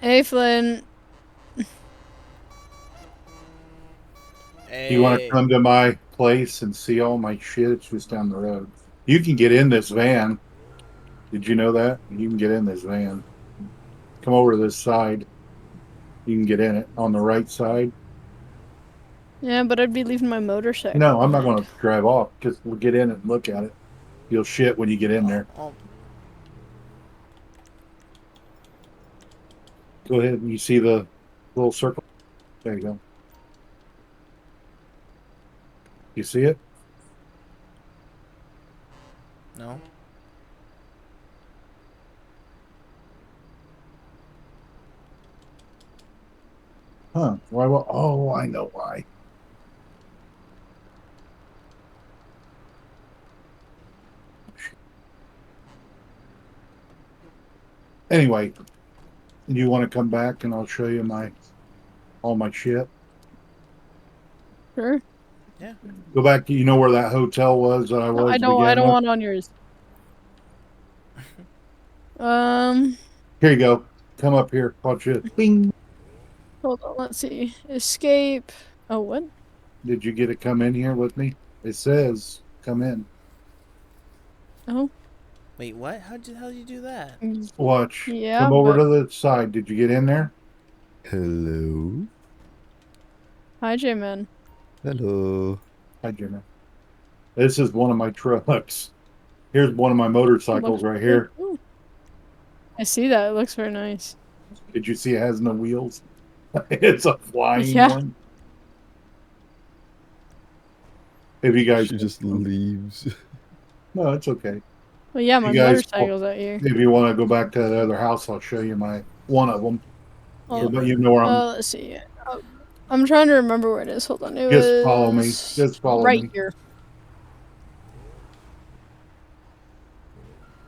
S2: Hey, Flynn.
S1: Hey.
S3: You want to come to my place and see all my shit? It's just down the road. You can get in this van. Did you know that? You can get in this van. Come over to this side. You can get in it on the right side.
S2: Yeah, but I'd be leaving my motorcycle.
S3: No, I'm not
S2: behind.
S3: going to drive off. Just we'll get in it and look at it. You'll shit when you get in there.
S1: Oh,
S3: Go ahead. You see the little circle? There you go. You see it?
S1: no.
S3: Huh? Why? Oh, I know why. Anyway, you want to come back and I'll show you all my shit.
S2: Sure.
S1: Yeah.
S3: Go back. You know where that hotel was that I
S2: No,
S3: was
S2: I
S3: to
S2: don't. I
S3: begin
S2: don't
S3: with?
S2: want on yours.
S3: Here you go. Come up here. Watch it. Bing.
S2: Hold on. Let's see. Escape. Oh, what?
S3: Did you get to come in here with me? It says come in.
S2: Oh.
S1: Wait, what? How'd you do that?
S3: Watch.
S2: Yeah,
S3: Come over
S2: but
S3: to the side. Did you get in there?
S5: Hello.
S2: Hi, J-Man.
S5: Hello.
S3: Hi, Jimmy. This is one of my trucks. Here's one of my motorcycles right here.
S2: Ooh. I see that. It looks very nice.
S3: Did you see it has no wheels? It's a flying
S2: Yeah.
S3: one. If you guys,
S5: She just leaves.
S3: no, it's okay.
S2: Well, yeah, my
S3: You guys,
S2: motorcycle's out here.
S3: if you want to go back to the other house, I'll show you my one of them.
S2: Oh,
S3: But you know where I'm.
S2: let's see. I'm trying to remember where it is. Hold on. It
S3: Just follow me.
S2: was
S3: Just follow
S2: right
S3: me.
S2: here.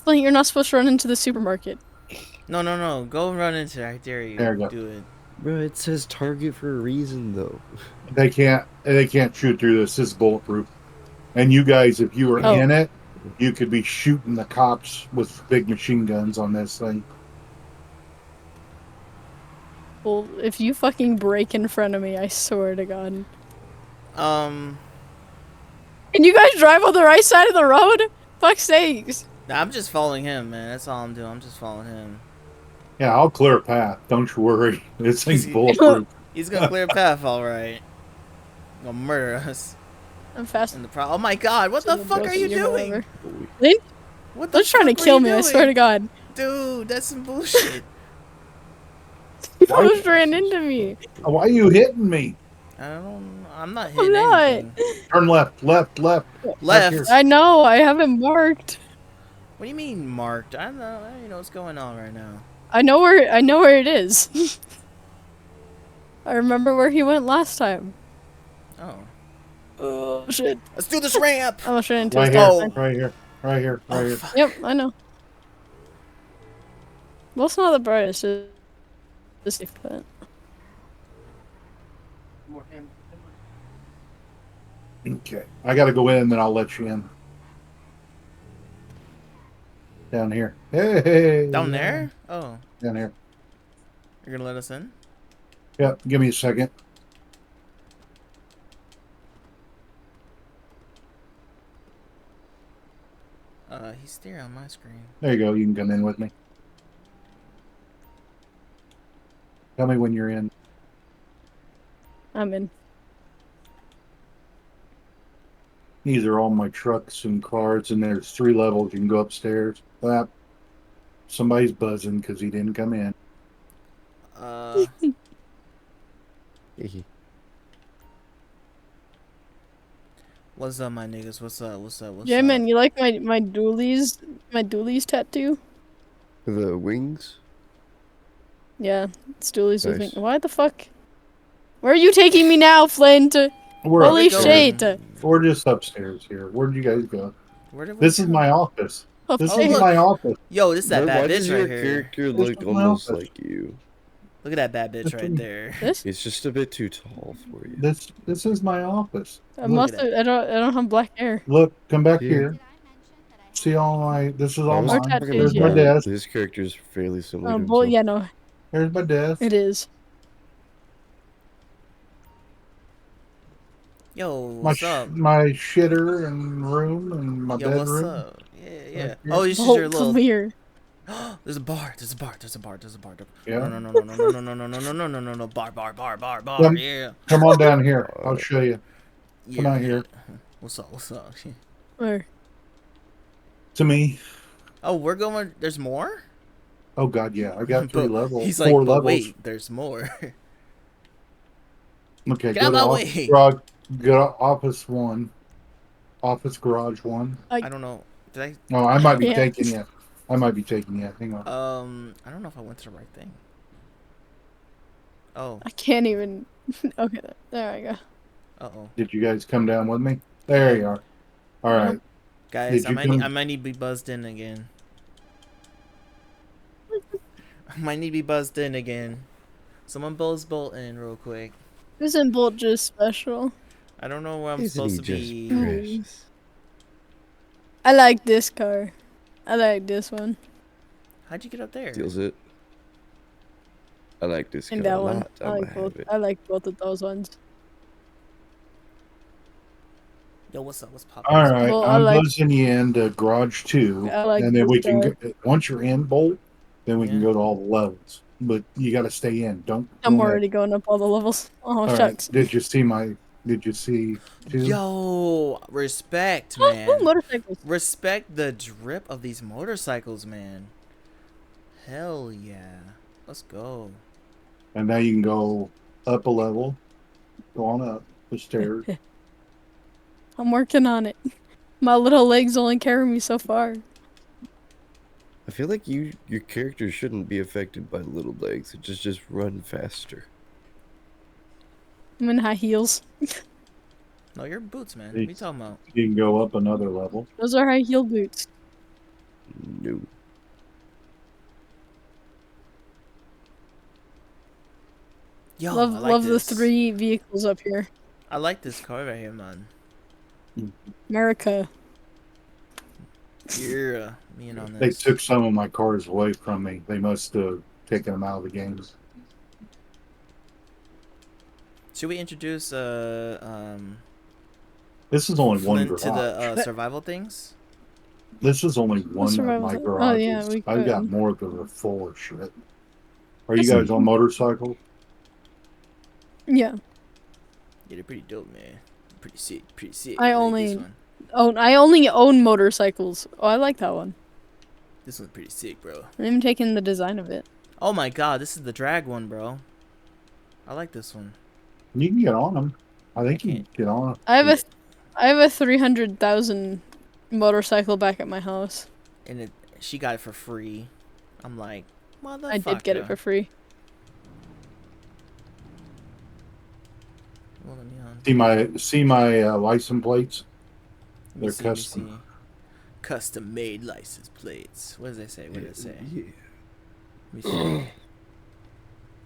S2: Flint, you're not supposed to run into the supermarket.
S1: No. Go run into it. I dare you.
S3: There you go.
S1: Do it.
S5: Bro, it says target for a reason, though.
S3: They can't shoot through this. This is bulletproof. And you guys, if you were
S2: Oh.
S3: in it, you could be shooting the cops with big machine guns on this thing.
S2: Well, if you fucking break in front of me, I swear to God.
S1: Um,
S2: Can you guys drive on the right side of the road? Fuck's sakes.
S1: I'm just following him, man. That's all I'm doing. I'm just following him.
S3: Yeah, I'll clear a path. Don't you worry. This thing's
S1: Easy.
S3: bulletproof.
S1: He's gonna clear a path, all right. Gonna murder us.
S2: I'm fast.
S1: In the oh my God! What the fuck are you doing?
S2: Flint?
S1: What the
S2: They're trying to
S1: fuck were
S2: kill
S1: you
S2: me, I
S1: doing?
S2: swear to God.
S1: Dude, that's some bullshit.
S2: You
S3: Why-
S2: almost ran into me.
S3: Why are you hitting me?
S1: I'm not hitting
S2: not.
S1: anything.
S3: Turn left. Back
S1: Left.
S3: here.
S2: I know, I haven't marked.
S1: What do you mean marked? I don't know what's going on right now.
S2: I know where it is. I remember where he went last time.
S1: Oh.
S2: Oh shit.
S1: Let's do this ramp.
S2: I almost ran into
S3: Right
S2: his
S3: here.
S1: Oh.
S2: dog.
S3: Right here. Right here.
S1: Oh,
S3: Right here.
S1: fuck.
S2: Yep, I know. Well, it's not the brightest. It's safe, but
S3: Okay. I got to go in, then I'll let you in. Down here. Hey.
S1: Down there? Oh,
S3: Down here.
S1: you're gonna let us in?
S3: Yep. Give me a second.
S1: He's staring on my screen.
S3: There you go. You can come in with me. Tell me when you're in.
S2: I'm in.
S3: These are all my trucks and cars, and there's 3 levels. You can go upstairs. Somebody's buzzing because he didn't come in.
S1: What's up, my niggas? What's up?
S2: J-Man, you like my doolies tattoo?
S5: The wings?
S2: Yeah, it's doolies with
S5: Nice.
S2: me. Why the fuck? Where are you taking me now, Flint?
S3: We're
S2: Holy
S3: upstairs.
S2: shit!
S3: We're just upstairs here. Where'd you guys go?
S1: Where did we
S3: This is
S1: go?
S3: my office. This
S1: Oh,
S3: is
S1: look.
S3: my office.
S1: Yo, this is that
S5: Bro,
S1: bad
S5: why does
S1: bitch
S5: your
S1: right here.
S5: character
S3: This
S5: look
S3: is my
S5: almost
S3: office.
S5: like you?
S1: Look at that bad bitch right there.
S2: This?
S5: It's just a bit too tall for you.
S3: This is my office.
S2: I
S3: Look,
S2: must have. I don't have black hair.
S3: look, come back
S5: Yeah.
S3: here. See all my. This is all
S5: I was
S2: Our
S3: mine.
S5: talking
S2: tattoos,
S3: There's my
S2: yeah.
S3: desk.
S5: His character is fairly similar to
S2: Well,
S5: himself.
S2: yeah, no,
S3: There's my desk.
S2: it is.
S1: Yo,
S3: My
S1: what's up?
S3: my shitter and room and my
S1: Yo, what's
S3: bedroom.
S1: up? Yeah.
S3: here.
S1: Oh, this is
S2: Oh,
S1: your
S2: come
S1: little.
S2: here.
S1: There's a bar.
S3: Yeah.
S1: No. Bar.
S3: Come-
S1: Yeah.
S3: Come on down here. I'll show you. Come
S1: Yeah.
S3: out here.
S1: What's up?
S2: Where?
S3: To me.
S1: Oh, we're going. There's more.
S3: Oh God, yeah. I got 3
S1: But
S3: levels.
S1: He's
S3: 4
S1: like, but
S3: levels.
S1: wait, there's more.
S3: Okay,
S1: Get
S3: go
S1: out
S3: to
S1: my
S3: office
S1: way.
S3: garage. Go to office 1. Office garage 1.
S1: I don't know. Did
S3: Oh, I might be
S2: Yeah.
S3: taking you. I might be taking you. Hang on.
S1: I don't know if I went to the right thing. Oh.
S2: I can't even. Okay, there I go.
S1: Uh-oh.
S3: Did you guys come down with me? There you are. All right.
S1: Guys,
S3: Did
S1: I
S3: you
S1: might need to be buzzed in again. I might need to be buzzed in again. Someone buzz Bolt in real quick.
S2: Isn't Bolt just special?
S1: I don't know where I'm
S5: Isn't he
S1: supposed to
S5: just
S1: be.
S5: precious?
S2: I like this car. I like this one.
S1: How'd you get up there?
S5: Steals it. I like this
S2: And
S5: car a
S2: that one.
S5: lot.
S2: I
S5: I'm
S2: like
S5: gonna have
S2: both.
S5: it.
S2: I like both of those ones.
S1: Yo, what's up? What's poppin'?
S3: All right.
S2: Well, I
S3: I'm
S2: like-
S3: buzzing you into garage 2,
S2: I like
S3: and then
S2: this
S3: we can
S2: car.
S3: go, once you're in Bolt, then we can
S1: Yeah.
S3: go to all the levels. but you got to stay in. Don't.
S2: I'm
S3: Don't
S2: already going up all the levels. Oh,
S3: all right.
S2: shucks.
S3: Did you see my? Did you see two?
S1: Yo, respect,
S2: Oh,
S1: man.
S2: motorcycles.
S1: Respect the drip of these motorcycles, man. Hell yeah. Let's go.
S3: And now you can go up a level. Go on up the stairs.
S2: I'm working on it. My little legs only carry me so far.
S5: I feel like your character shouldn't be affected by little legs. It just run faster.
S2: I'm in high heels.
S1: No, your boots, man. What are you talking about?
S3: You can go up another level.
S2: Those are high heel boots.
S5: No.
S1: Yo,
S2: love
S1: I like
S2: love
S1: this.
S2: the 3 vehicles up here.
S1: I like this car right here, man.
S2: America.
S1: You're me in on
S3: They
S1: this.
S3: took some of my cars away from me. They must have taken them out of the game.
S1: Should we introduce
S3: This is only one
S1: Flint
S3: garage.
S1: to the survival things?
S3: This is only one of
S2: survival
S3: my
S2: thing?
S3: garages.
S2: Oh, yeah, we
S3: I've got
S2: could.
S3: more that are full of shit. Are you
S2: That's
S3: guys on motorcycle?
S2: Yeah.
S1: Yeah, they're pretty dope, man. Pretty sick, pretty sick.
S2: I
S1: like this
S2: only
S1: one.
S2: I only own motorcycles. Oh, I like that one.
S1: This one's pretty sick, bro.
S2: I'm even taking the design of it.
S1: Oh my god, this is the drag one, bro. I like this one.
S3: You can get on them. I think you can get on them.
S2: I have a 300,000 motorcycle back at my house.
S1: And she got it for free. I'm like, motherfucker.
S2: I did get it for free.
S1: Well, let me on.
S3: See my license plates.
S1: Let me
S3: They're
S1: see, let me
S3: custom.
S1: see. Custom made license plates. What does it say? What does it say?
S5: Yeah.
S1: Let me see.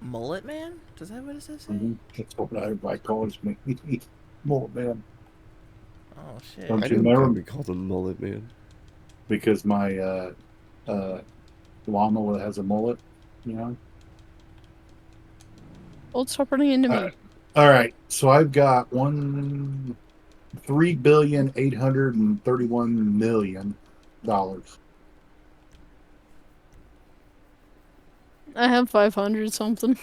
S1: Mullet man? Does that what it says?
S3: That's what everybody calls me. More man.
S1: Oh shit.
S3: Don't
S5: I
S3: you
S5: don't
S3: remember?
S5: gotta be called a mullet man.
S3: Because my llama has a mullet, you know.
S2: Old stop running into me.
S3: All right, so I've got $3,831,000,000.
S2: I have 500 something.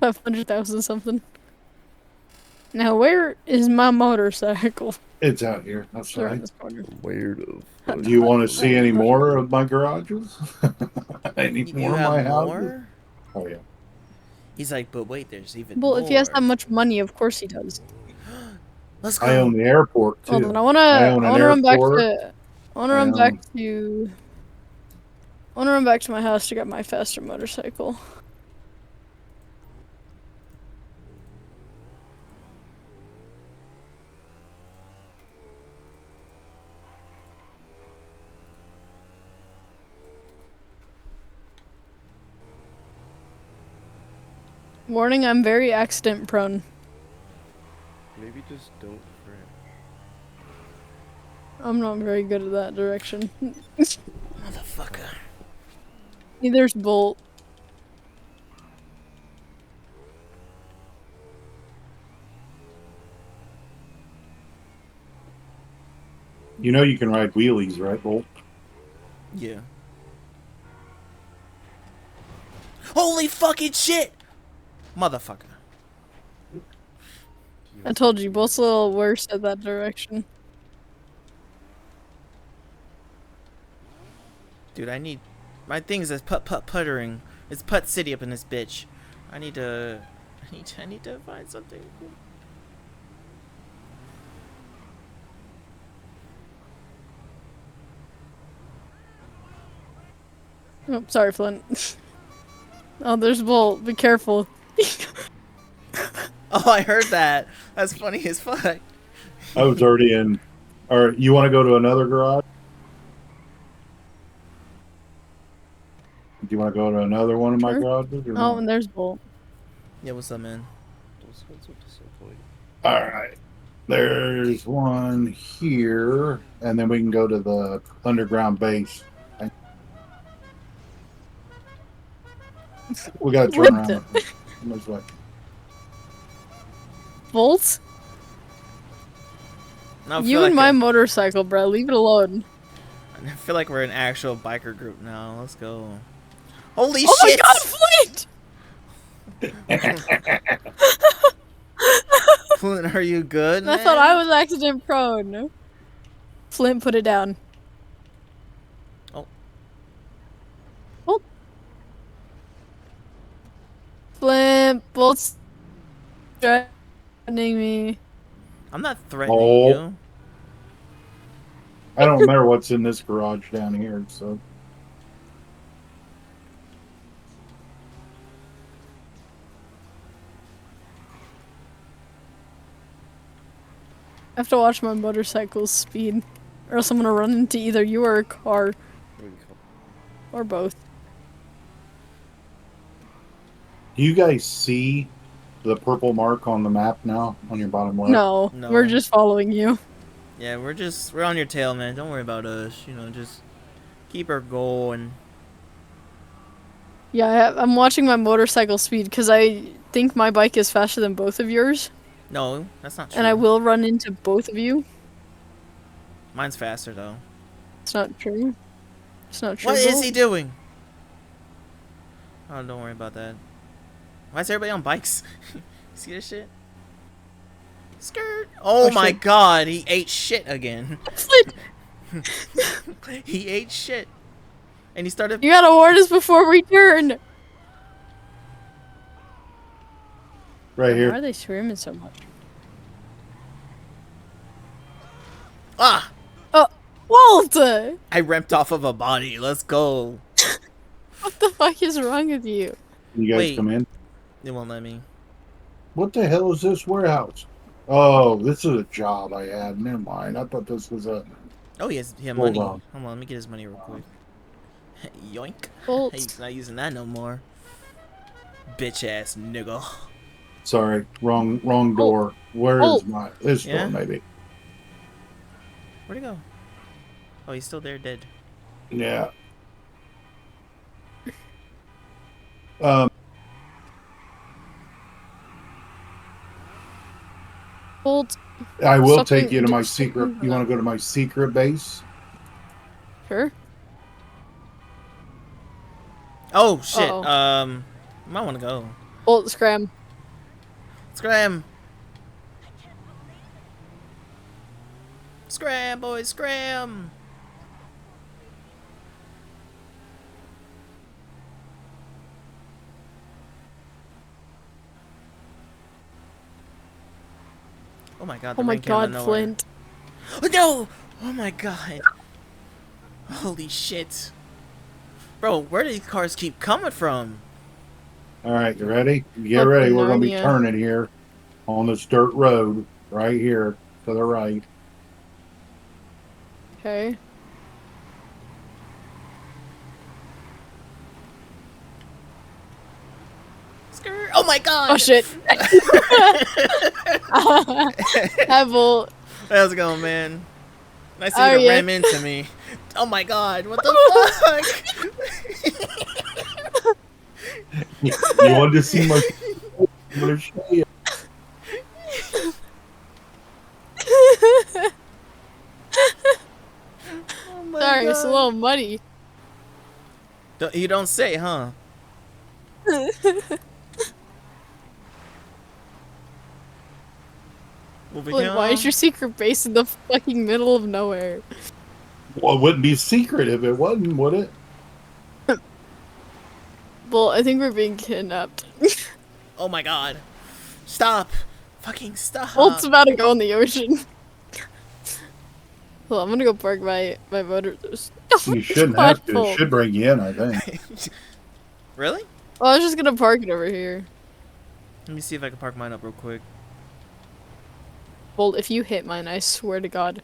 S2: 500,000 something. Now, where is my motorcycle?
S3: It's out here. That's
S2: Around
S3: right.
S2: this corner.
S5: Weird of.
S3: Do you want to see any more of my garages? Any
S1: You
S3: more of my
S1: have
S3: houses?
S1: more?
S3: Oh yeah.
S1: He's like, but wait, there's even
S2: Well,
S1: more.
S2: if he has that much money, of course he does.
S1: Let's go.
S3: I own the airport too.
S2: Hold on, I
S3: own an
S2: wanna run back
S3: airport.
S2: to I wanna run back to my house to get my faster motorcycle. Warning, I'm very accident prone.
S5: Maybe just don't crash.
S2: I'm not very good at that direction.
S1: Motherfucker.
S2: Neither's Bolt.
S3: You know you can ride wheelies, right, Bolt?
S1: Yeah. Holy fucking shit! Motherfucker.
S2: I told you, Bolt's a little worse at that direction.
S1: Dude, I need... My thing is puttering. It's Putt City up in this bitch. I need to find something cool.
S2: Oh, sorry, Flint. Oh, there's Bolt. Be careful.
S1: Oh, I heard that. That's funny as fuck.
S3: I was already in. All right, you want to go to another garage? Do you want to go to another one of my
S2: Sure.
S3: garages? Or
S2: Oh,
S3: not?
S2: and there's Bolt.
S1: Yeah, what's up, man?
S5: Those ones are disappointing.
S3: All right. There's one here, and then we can go to the underground base. We got to turn
S2: Whipped
S3: around.
S2: it.
S3: This way.
S2: Bolt?
S1: No, I feel
S2: You
S1: like
S2: and my motorcycle, bro. Leave it alone.
S1: I feel like we're an actual biker group now. Let's go. Holy
S2: Oh
S1: shit!
S2: my god,
S1: Flint, are you good,
S2: And I
S1: man?
S2: thought I was accident prone. Flint, put it down.
S1: Oh.
S2: Oh. Flint, bolts threatening me.
S1: I'm not threatening
S3: Oh.
S1: you.
S3: I don't remember what's in this garage down here, so.
S2: I have to watch my motorcycle's speed, or else I'm gonna run into either you or a car, or both.
S3: Do you guys see the purple mark on the map now on your bottom left?
S2: No,
S1: No.
S2: we're just following you.
S1: Yeah, we're on your tail, man. Don't worry about us. You know, just keep her going.
S2: Yeah, I'm watching my motorcycle speed because I think my bike is faster than both of yours,
S1: No, that's not true.
S2: and I will run into both of you.
S1: Mine's faster though.
S2: It's not true. It's not true.
S1: What is he doing? Oh, don't worry about that. Why is everybody on bikes? See this shit? Skirt. Oh my
S2: shit.
S1: god, he ate shit again.
S2: Flint,
S1: He ate shit. And he started.
S2: you gotta warn us before we turn.
S3: Right
S2: Why
S3: here.
S2: are they screaming so much?
S1: Ah!
S2: Oh, Walt!
S1: I ramped off of a body. Let's go.
S2: What the fuck is wrong with you?
S3: You guys
S1: Wait.
S3: come in.
S1: They won't let me.
S3: What the hell is this warehouse? Oh, this is a job I had. Never mind. I thought this was a.
S1: Oh, he has
S3: Hold
S1: money.
S3: on.
S1: Hold on, let me get his money real quick. Yoink.
S2: Bolt.
S1: He's not using that no more. Bitch ass nigga.
S3: Sorry, wrong door. Where is my this
S1: Yeah?
S3: door? Maybe.
S1: Where'd he go? Oh, he's still there, dead.
S3: Yeah.
S2: Bolt.
S3: I will
S2: Something-
S3: take you to my secret. You want to go to my secret base?
S2: Sure.
S1: Oh shit.
S2: Uh-oh.
S1: Might want to go.
S2: Bolt, scram.
S1: Scram. Scram, boys, scram. Oh my god, the
S2: Oh my
S1: rain came out of
S2: god,
S1: nowhere.
S2: Flint.
S1: Oh no! Oh my god. Holy shit. Bro, where do these cars keep coming from?
S3: All right, you ready? Get
S2: Fucking
S3: ready. We're gonna be
S2: Narnia.
S3: turning here on this dirt road right here to the right.
S2: Okay.
S1: Skirt. Oh my god!
S2: Oh shit. Hi, Bolt.
S1: How's it going, man? Nice
S2: Oh,
S1: of you to
S2: yeah.
S1: ram into me. Oh my god, what the fuck?
S3: You wanted to see my? I'm gonna show you.
S1: Oh my
S2: Sorry, it's a
S1: God.
S2: little muddy.
S1: You don't say, huh? Moving
S2: Flint, why is
S1: on.
S2: your secret base in the fucking middle of nowhere?
S3: Well, it wouldn't be secret if it wasn't, would it?
S2: Well, I think we're being kidnapped.
S1: Oh my god. Stop. Fucking stop.
S2: Bolt's about to go in the ocean. Well, I'm gonna go park my motor.
S3: You shouldn't have to. It should bring you in, I think.
S1: Really?
S2: Well, I was just gonna park it over here.
S1: Let me see if I can park mine up real quick.
S2: Bolt, if you hit mine, I swear to God,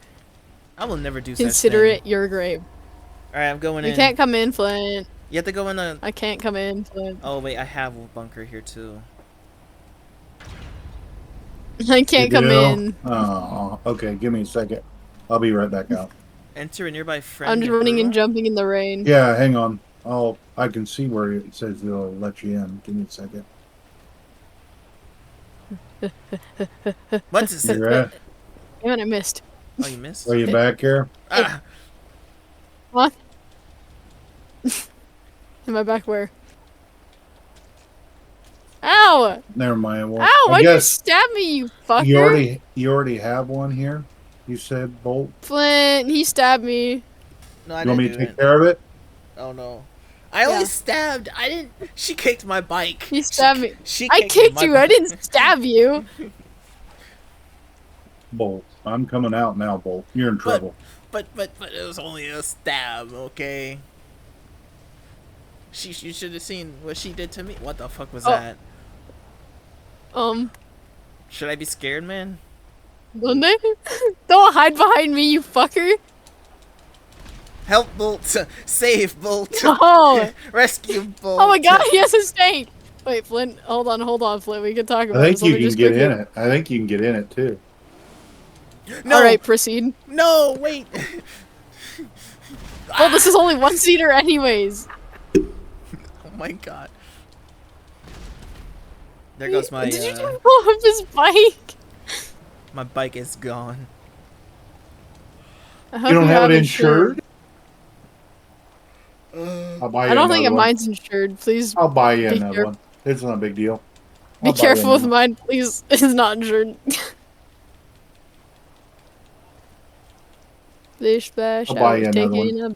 S1: I will never do such
S2: consider
S1: thing.
S2: it your grave.
S1: Alright, I'm going
S2: You
S1: in.
S2: can't come in, Flint.
S1: You have to go in the...
S2: I can't come in, Flint.
S1: Oh wait, I have a bunker here too.
S2: I can't come
S3: You do?
S2: in.
S3: Oh, okay. Give me a second. I'll be right back out.
S1: Enter a nearby friend.
S2: I'm just running and
S1: group.
S2: jumping in the rain.
S3: Yeah, hang on. I can see where it says it'll let you in. Give me a second.
S1: What's this?
S3: You ready?
S2: Damn it, I missed.
S1: Oh, you missed?
S3: Are you back here?
S1: Ah,
S2: What? Am I back where? Ow! Ow!
S3: Never mind. Well,
S2: Ow!
S3: I
S2: Why'd you
S3: guess
S2: stab me, you
S3: you
S2: fucker?
S3: already have one here. You said Bolt.
S2: Flint, he stabbed me.
S1: No, I
S3: You want
S1: didn't
S3: me
S1: do
S3: to take
S1: it.
S3: care of it?
S1: Oh no. I only
S2: Yeah.
S1: stabbed. I didn't. She kicked my bike.
S2: He stabbed me.
S1: She
S2: I
S1: kicked
S2: kicked
S1: my
S2: you. I
S1: bike.
S2: didn't stab you.
S3: Bolt. I'm coming out now, Bolt. You're in
S1: But,
S3: trouble.
S1: but it was only a stab, okay? You should have seen what she did to me. What the fuck was
S2: Oh.
S1: that?
S2: Um,
S1: Should I be scared, man?
S2: don't they? Don't hide behind me, you fucker.
S1: Help, Bolt! Save, Bolt!
S2: Oh.
S1: Rescue, Bolt!
S2: Oh my god, he has a snake. Wait, Flint, hold on, Flint. We can talk
S3: I
S2: about
S3: think
S2: this. Let
S3: you
S2: me
S3: can
S2: just
S3: get
S2: quickly.
S3: in it. I think you can get in it too.
S1: No!
S2: All right, proceed.
S1: No, wait!
S2: Well, this is only one seater, anyways.
S1: Oh my god. There goes my,
S2: Did you just blow up his bike?
S1: my bike is gone.
S2: I hope
S3: You don't have it
S2: insurance.
S3: insured? I'll buy you
S2: I don't think
S3: another one.
S2: mine's insured. Please
S3: I'll buy you
S2: be
S3: another
S2: careful.
S3: one. It's not a big deal.
S2: be
S3: I'll buy you
S2: careful with
S3: another
S2: mine, please. It's not insured. Splish splash,
S3: I'll
S2: I
S3: buy you
S2: was
S3: another
S2: taking a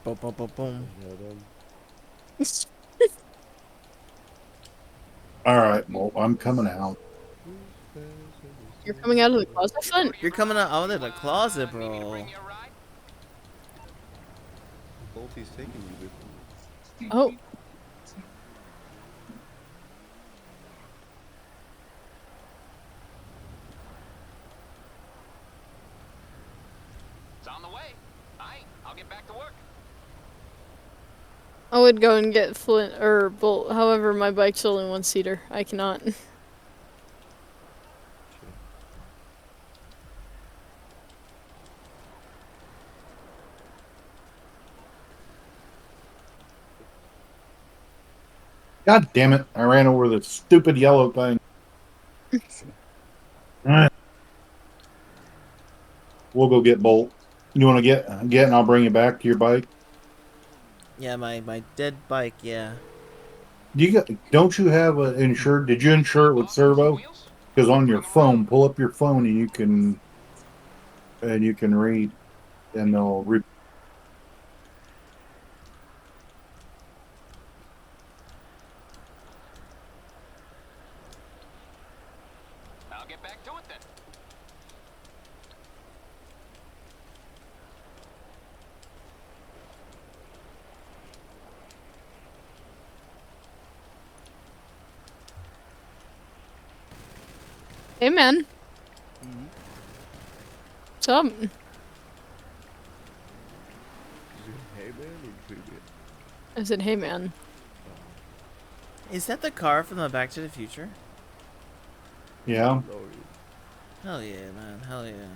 S1: Boom, boom, boom, boom.
S2: bath.
S3: All right, Bolt. I'm coming out.
S2: You're coming out of the closet, Flint?
S1: You're coming out of the closet, bro.
S5: Bolty's taking you with him.
S2: Oh.
S6: It's on the way. I'll get back to work.
S2: I would go and get Flint or Bolt. However, my bike's only one seater. I cannot.
S3: God damn it! I ran over the stupid yellow thing. Alright. We'll go get Bolt. You want to get, and I'll bring you back to your bike.
S1: Yeah, my dead bike, yeah.
S3: Don't you have a insured? Did you insure it with Servo? Because on your phone, pull up your phone and you can read, and they'll
S6: I'll get back to it then.
S2: Hey, man. What's up?
S5: Hey man, or pretty good?
S2: I said, hey, man.
S1: Is that the car from the Back to the Future?
S3: yeah.
S5: Oh,
S1: Hell yeah, man. Hell yeah.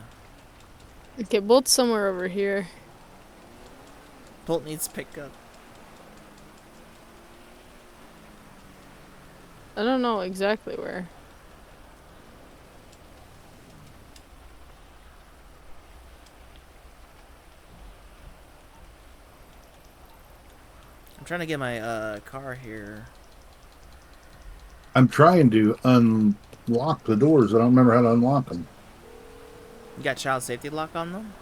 S2: Okay, Bolt's somewhere over here.
S1: Bolt needs pickup.
S2: I don't know exactly where.
S1: I'm trying to get my car here.
S3: I'm trying to unlock the doors. I don't remember how to unlock them.
S1: You got child safety lock on them?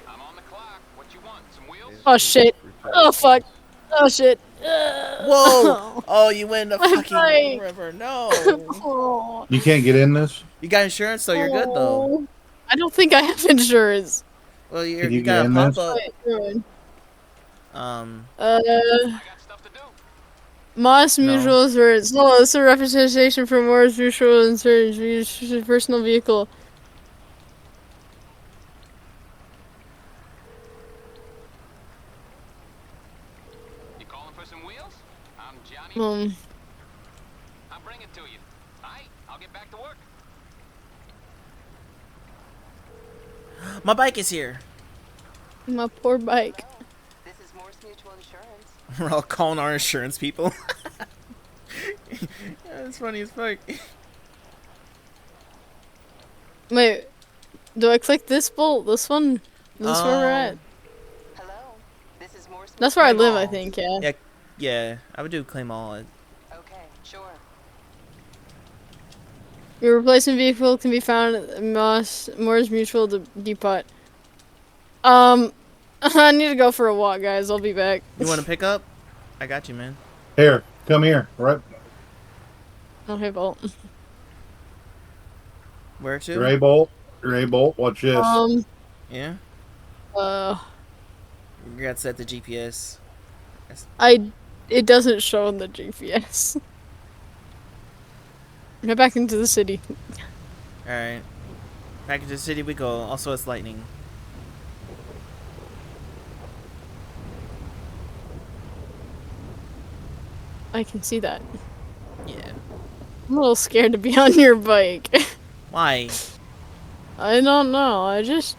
S6: I'm on the clock. What you want? Some wheels?
S2: Oh, shit. Oh, fuck. Oh, shit.
S1: Whoa! Oh, you went in the
S2: My
S1: fucking
S2: bike.
S1: river. No.
S2: Oh.
S3: You can't get in this.
S1: You got insurance, so you're good though.
S2: Oh. I don't think I have insurance.
S1: Well,
S3: Can you
S1: you
S3: get
S1: got a
S3: in
S1: pop
S3: this?
S1: up.
S2: Wait, ruin.
S1: Um,
S6: I got stuff to do.
S2: Moss
S1: No.
S2: Mutual's words. Hello, this is a representation from Morris Mutual Insurance personal vehicle.
S6: You calling for some wheels? I'm Johnny. I'll bring it to you. I'll get back to work.
S1: my bike is here.
S2: My poor bike.
S7: This is Morse Mutual Insurance.
S1: We're all calling our insurance people. Yeah, it's funny as fuck.
S2: Wait, do I click this bolt? This one? Is this where we're at?
S7: Hello, this is Morse.
S2: That's where I
S7: Mutual
S2: live, I
S7: Insurance.
S2: think, yeah.
S1: Yeah, I would do claim all.
S7: Okay, sure.
S2: Your replacement vehicle can be found at Moore's Mutual Depot. I need to go for a walk, guys. I'll be back.
S1: You want to pick up? I got you, man.
S3: Here, come here. Right,
S2: Okay, Bolt.
S1: Where to?
S3: Gray Bolt. Gray Bolt. Watch this.
S1: Yeah.
S2: Uh,
S1: You got to set the GPS.
S2: it doesn't show on the GPS. Get back into the city.
S1: All right. Back into the city we go. Also, it's lightning.
S2: I can see that.
S1: Yeah.
S2: I'm a little scared to be on your bike.
S1: Why?
S2: I don't know. I just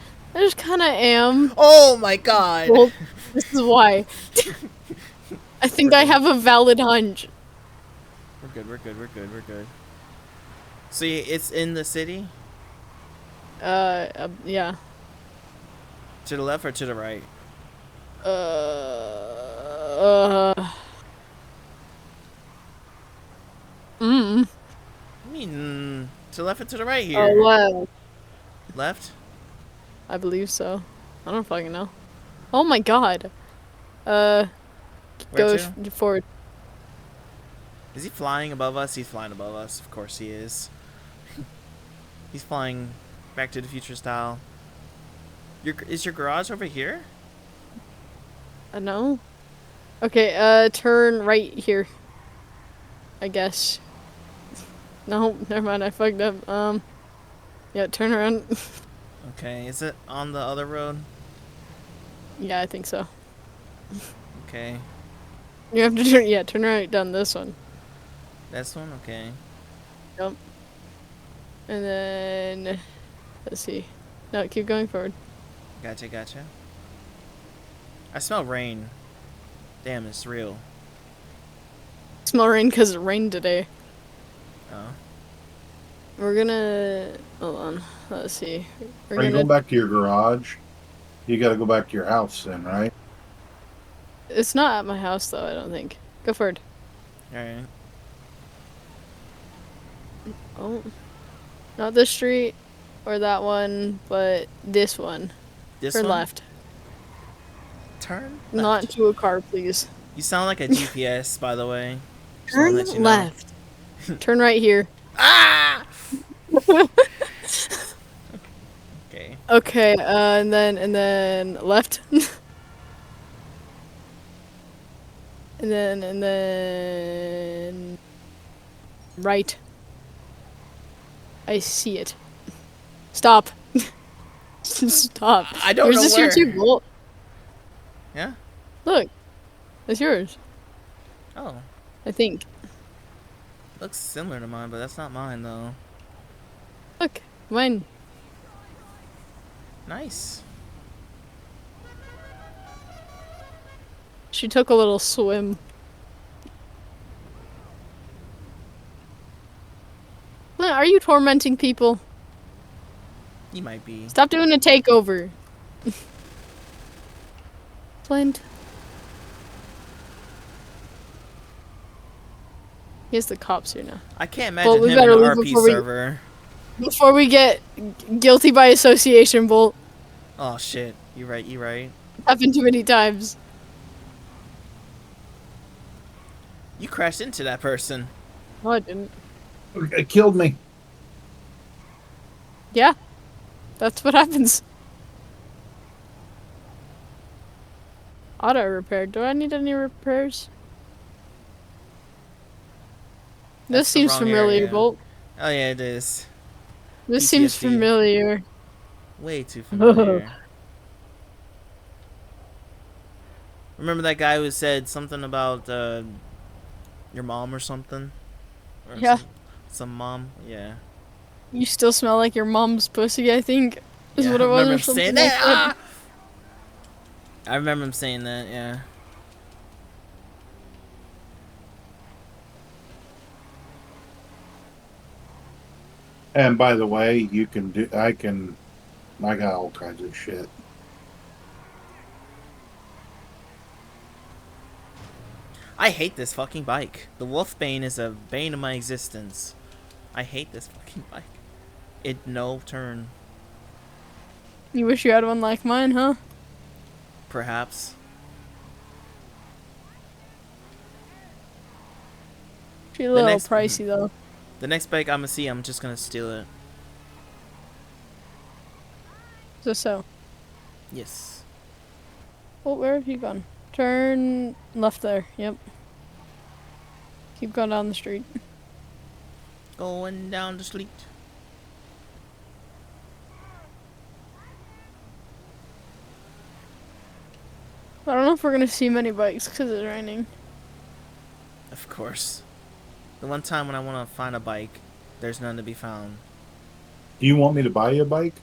S2: kind of am.
S1: Oh my god.
S2: Well, this is why. I think I have a valid hunch.
S1: We're good. We're good. We're good. We're good. So it's in the city?
S2: Yeah.
S1: To the left or to the right? I mean, to the left or to the right here?
S2: Left.
S1: Left?
S2: I believe so. I don't fucking know. Oh my god. Go
S1: Where to?
S2: forward.
S1: Is he flying above us? He's flying above us. Of course he is. He's flying Back to the Future style. Is your garage over here?
S2: No. Okay, turn right here. I guess. No, never mind, I fucked up. Yeah, turn around.
S1: Okay, is it on the other road?
S2: Yeah, I think so.
S1: Okay.
S2: You have to turn right down this one.
S1: This one? Okay.
S2: Yep. And then, let's see. No, keep going forward.
S1: Gotcha, gotcha. I smell rain. Damn, it's real.
S2: Smell rain because it rained today.
S1: Oh.
S2: We're gonna, hold on, let's see. We're
S3: Are you
S2: gonna,
S3: going back to your garage? You got to go back to your house then, right?
S2: it's not at my house though, I don't think. Go forward.
S1: Alright.
S2: Oh. Not this street or that one, but this one.
S1: This
S2: Turn
S1: one?
S2: left.
S1: Turn left.
S2: Not into a car, please.
S1: You sound like a GPS, by the way. Just wanna
S2: Turn
S1: let you know.
S2: left. Turn right here.
S1: Ah! Okay.
S2: Okay, and then left. and then right. I see it. Stop. Stop.
S1: I don't
S2: Yours
S1: know
S2: is
S1: where.
S2: your 2-volt.
S1: Yeah?
S2: Look. That's yours.
S1: Oh.
S2: I think.
S1: Looks similar to mine, but that's not mine, though.
S2: Look. Mine.
S1: Nice.
S2: She took a little swim. Flint, are you tormenting people?
S1: You might be.
S2: Stop doing a takeover. Flint. Here's the cops here now.
S1: I can't
S2: Well,
S1: imagine
S2: we
S1: him in
S2: better
S1: an
S2: leave
S1: RP
S2: before we-
S1: server.
S2: Before we get guilty by association, Bolt.
S1: Oh, shit. You right, you right.
S2: Happened too many times.
S1: You crashed into that person.
S2: No, I didn't.
S3: It killed me.
S2: Yeah. That's what happens. Auto repair. Do I need any repairs? This
S1: That's the
S2: seems
S1: wrong
S2: familiar,
S1: area.
S2: Bolt.
S1: Oh, yeah, it is.
S2: This seems
S1: PTSD.
S2: familiar.
S1: Way too familiar. Remember that guy who said something about your mom or something? Or
S2: Yeah.
S1: Some mom? Yeah.
S2: You still smell like your mom's pussy, I think. Is
S1: Yeah,
S2: what it
S1: I
S2: was.
S1: remember
S2: Or
S1: him
S2: something
S1: saying
S2: like
S1: that.
S2: that.
S1: Ah! I remember him saying that, yeah.
S3: And by the way, you can do. I got all kinds of shit.
S1: I hate this fucking bike. The Wolfbane is a bane of my existence. I hate this fucking bike. It no turn,
S2: You wish you had one like mine, huh?
S1: perhaps.
S2: She's a
S1: The
S2: little
S1: next,
S2: pricey though.
S1: the next bike I'm gonna see, I'm just gonna steal it.
S2: So.
S1: Yes.
S2: Oh, where have you gone? Turn left there. Yep. Keep going down the street.
S1: Going down the street.
S2: I don't know if we're gonna see many bikes because it's raining.
S1: Of course. The one time when I want to find a bike, there's none to be found.
S3: Do you want me to buy you a bike?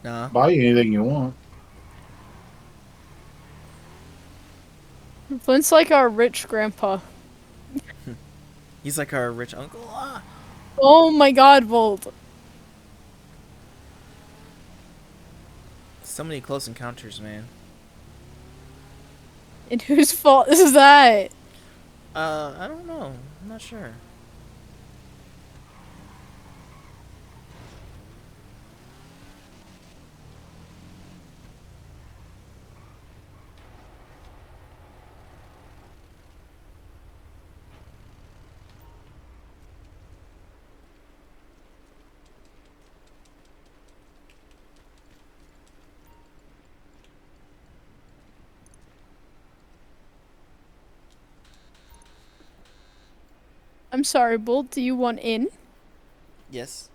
S1: Nah.
S3: Buy you anything you want.
S2: Flint's like our rich grandpa.
S1: He's like our rich uncle. Ah!
S2: Oh my god, Volt.
S1: So many close encounters, man.
S2: And whose fault is that?
S1: I don't know. I'm not sure.
S2: I'm sorry, Bolt. Do you want in?
S1: Yes.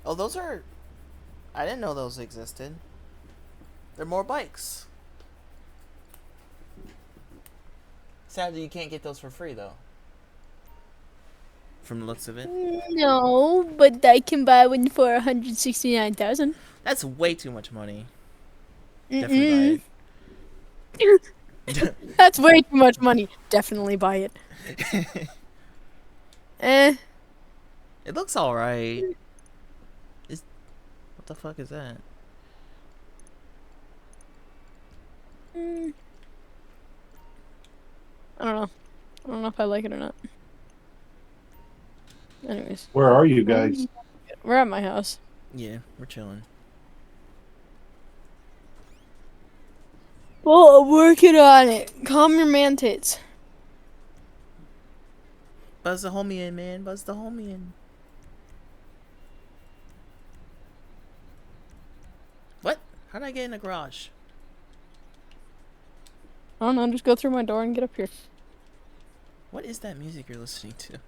S1: Oh, those are... I didn't know those existed. They're more bikes. Sadly, you can't get those for free, though. From the looks of it.
S2: No, but I can buy one for 169,000.
S1: That's way too much money. Definitely buy it.
S2: That's way too much money. Definitely buy it. Eh.
S1: It looks alright. What the fuck is that?
S2: I don't know. I don't know if I like it or not. Anyways.
S3: Where are you guys?
S2: We're at my house.
S1: Yeah, we're chilling.
S2: Well, I'm working on it. Calm your man tits.
S1: Buzz the homie in, man. Buzz the homie in. What? How did I get in the garage?
S2: I don't know, just go through my door and get up here.
S1: What is that music you're listening to?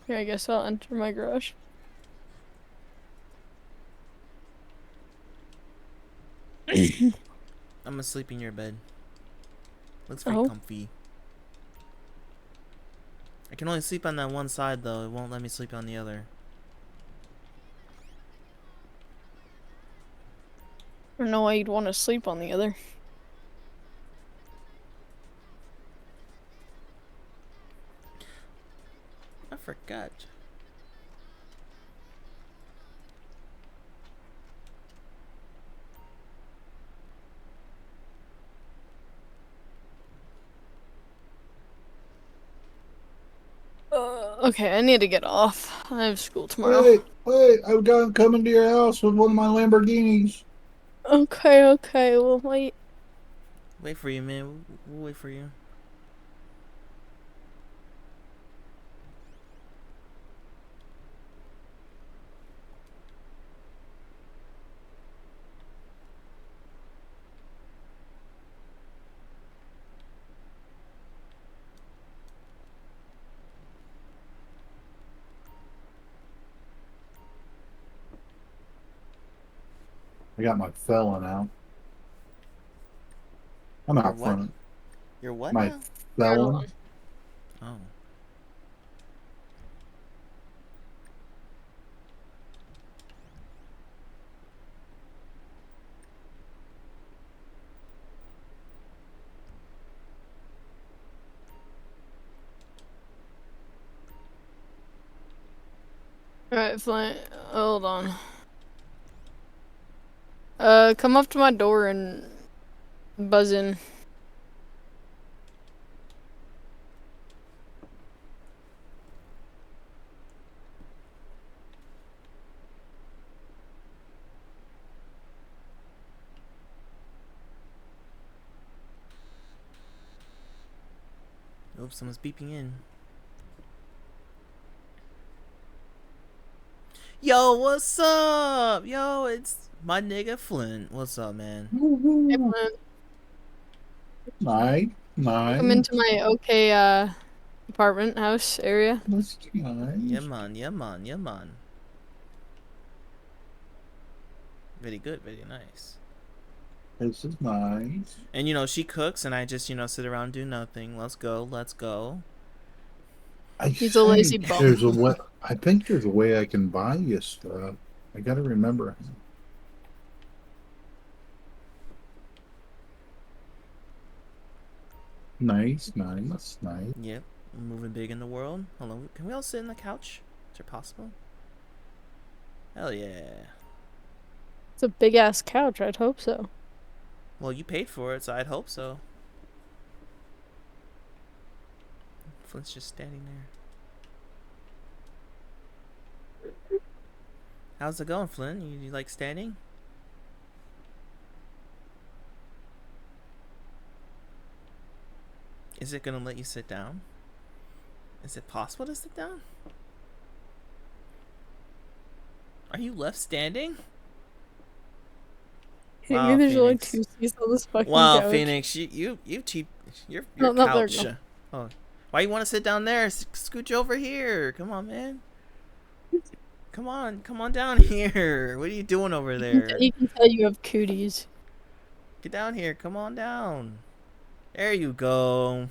S2: Here, I guess I'll enter my garage.
S1: I'm gonna sleep in your bed. Looks very
S2: Oh.
S1: comfy. I can only sleep on that one side though. It won't let me sleep on the other.
S2: I don't know why you'd want to sleep on the other.
S1: I forgot.
S2: Okay, I need to get off. I have school tomorrow.
S3: Wait, I've got coming to your house with one of my Lamborghinis.
S2: Okay, well, wait.
S1: Wait for you, man. We'll wait for you.
S3: I got my felon out. I'm
S1: Your
S3: out
S1: what?
S3: front.
S1: Your what
S3: My
S1: now?
S3: felon.
S1: Oh.
S2: Alright, Flint. Hold on. Come up to my door and buzz in.
S1: Oops, someone's beeping in. Yo, what's up? Yo, it's my nigga Flint. What's up, man?
S2: Hey, Flint.
S3: Nice,
S2: Come
S3: nice.
S2: into my apartment house area.
S3: That's nice.
S1: Yeah, man. Yeah, man. Yeah, man. Very good. Very nice.
S3: This is nice.
S1: And you know, she cooks, and I just sit around and do nothing. Let's go. Let's go.
S2: He's a lazy
S3: think
S2: bum.
S3: there's a way. I think there's a way I can buy you stuff. I gotta remember. Nice, nice, nice.
S1: Yep. Moving big in the world. Hold on. Can we all sit on the couch? Is it possible? Hell yeah.
S2: It's a big ass couch. I'd hope so.
S1: Well, you paid for it, so I'd hope so. Flint's just standing there. How's it going, Flint? You like standing? Is it gonna let you sit down? Is it possible to sit down? Are you left standing? Wow,
S2: Maybe there's only
S1: Phoenix.
S2: 2 seats on this fucking
S1: Wow,
S2: couch.
S1: Phoenix, you cheap. Your
S2: No, there we
S1: couch.
S2: go.
S1: Oh, why you want to sit down there? Scooch over here. Come on, man. Come on down here. What are you doing over there?
S2: You can tell you have cooties.
S1: Get down here. Come on down. There you go.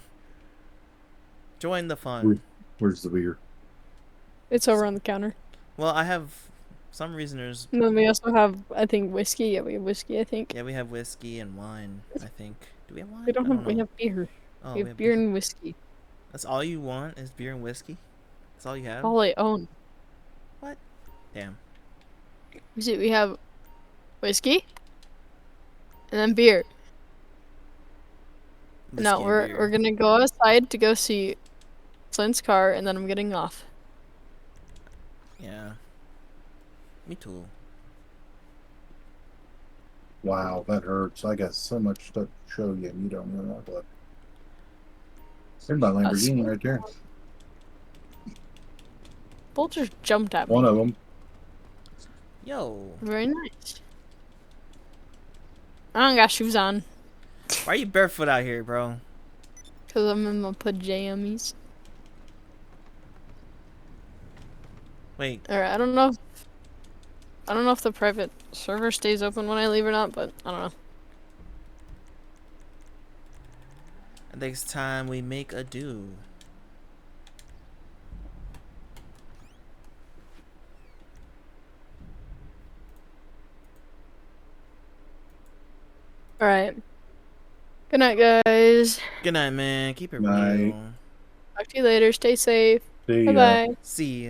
S1: Join the fun.
S3: Where's the beer?
S2: It's over on the counter.
S1: Well, I have some reason there's.
S2: And then we also have, I think, whiskey. Yeah, we have whiskey, I think.
S1: Yeah, we have whiskey and wine. I think. Do we have wine?
S2: We don't
S1: I
S2: have, we
S1: know.
S2: have beer.
S1: Oh,
S2: we have beer and whiskey.
S1: That's all you want is beer and whiskey? That's all you have?
S2: All I own.
S1: What? Damn.
S2: You see, we have whiskey and then beer.
S1: Whiskey
S2: No,
S1: and
S2: we're
S1: beer.
S2: we're gonna go outside to go see Flint's car, and then I'm getting off.
S1: Yeah. Me too.
S3: Wow, that hurts. I got so much stuff to show you, and you don't know what. There's my Lamborghini right there.
S2: Bolt just jumped at me.
S3: One of them.
S1: Yo.
S2: Very nice. I don't got shoes on
S1: Why are you barefoot out here, bro?
S2: because I'm in my pajamas.
S1: Wait.
S2: Alright, I don't know if the private server stays open when I leave or not, but I don't know.
S1: I think it's time we make a do.
S2: Alright. Good night, guys.
S1: Good night, man. Keep it
S3: Night.
S1: real.
S2: Talk to you later. Stay safe.
S3: See ya.
S2: Bye bye.
S1: See ya.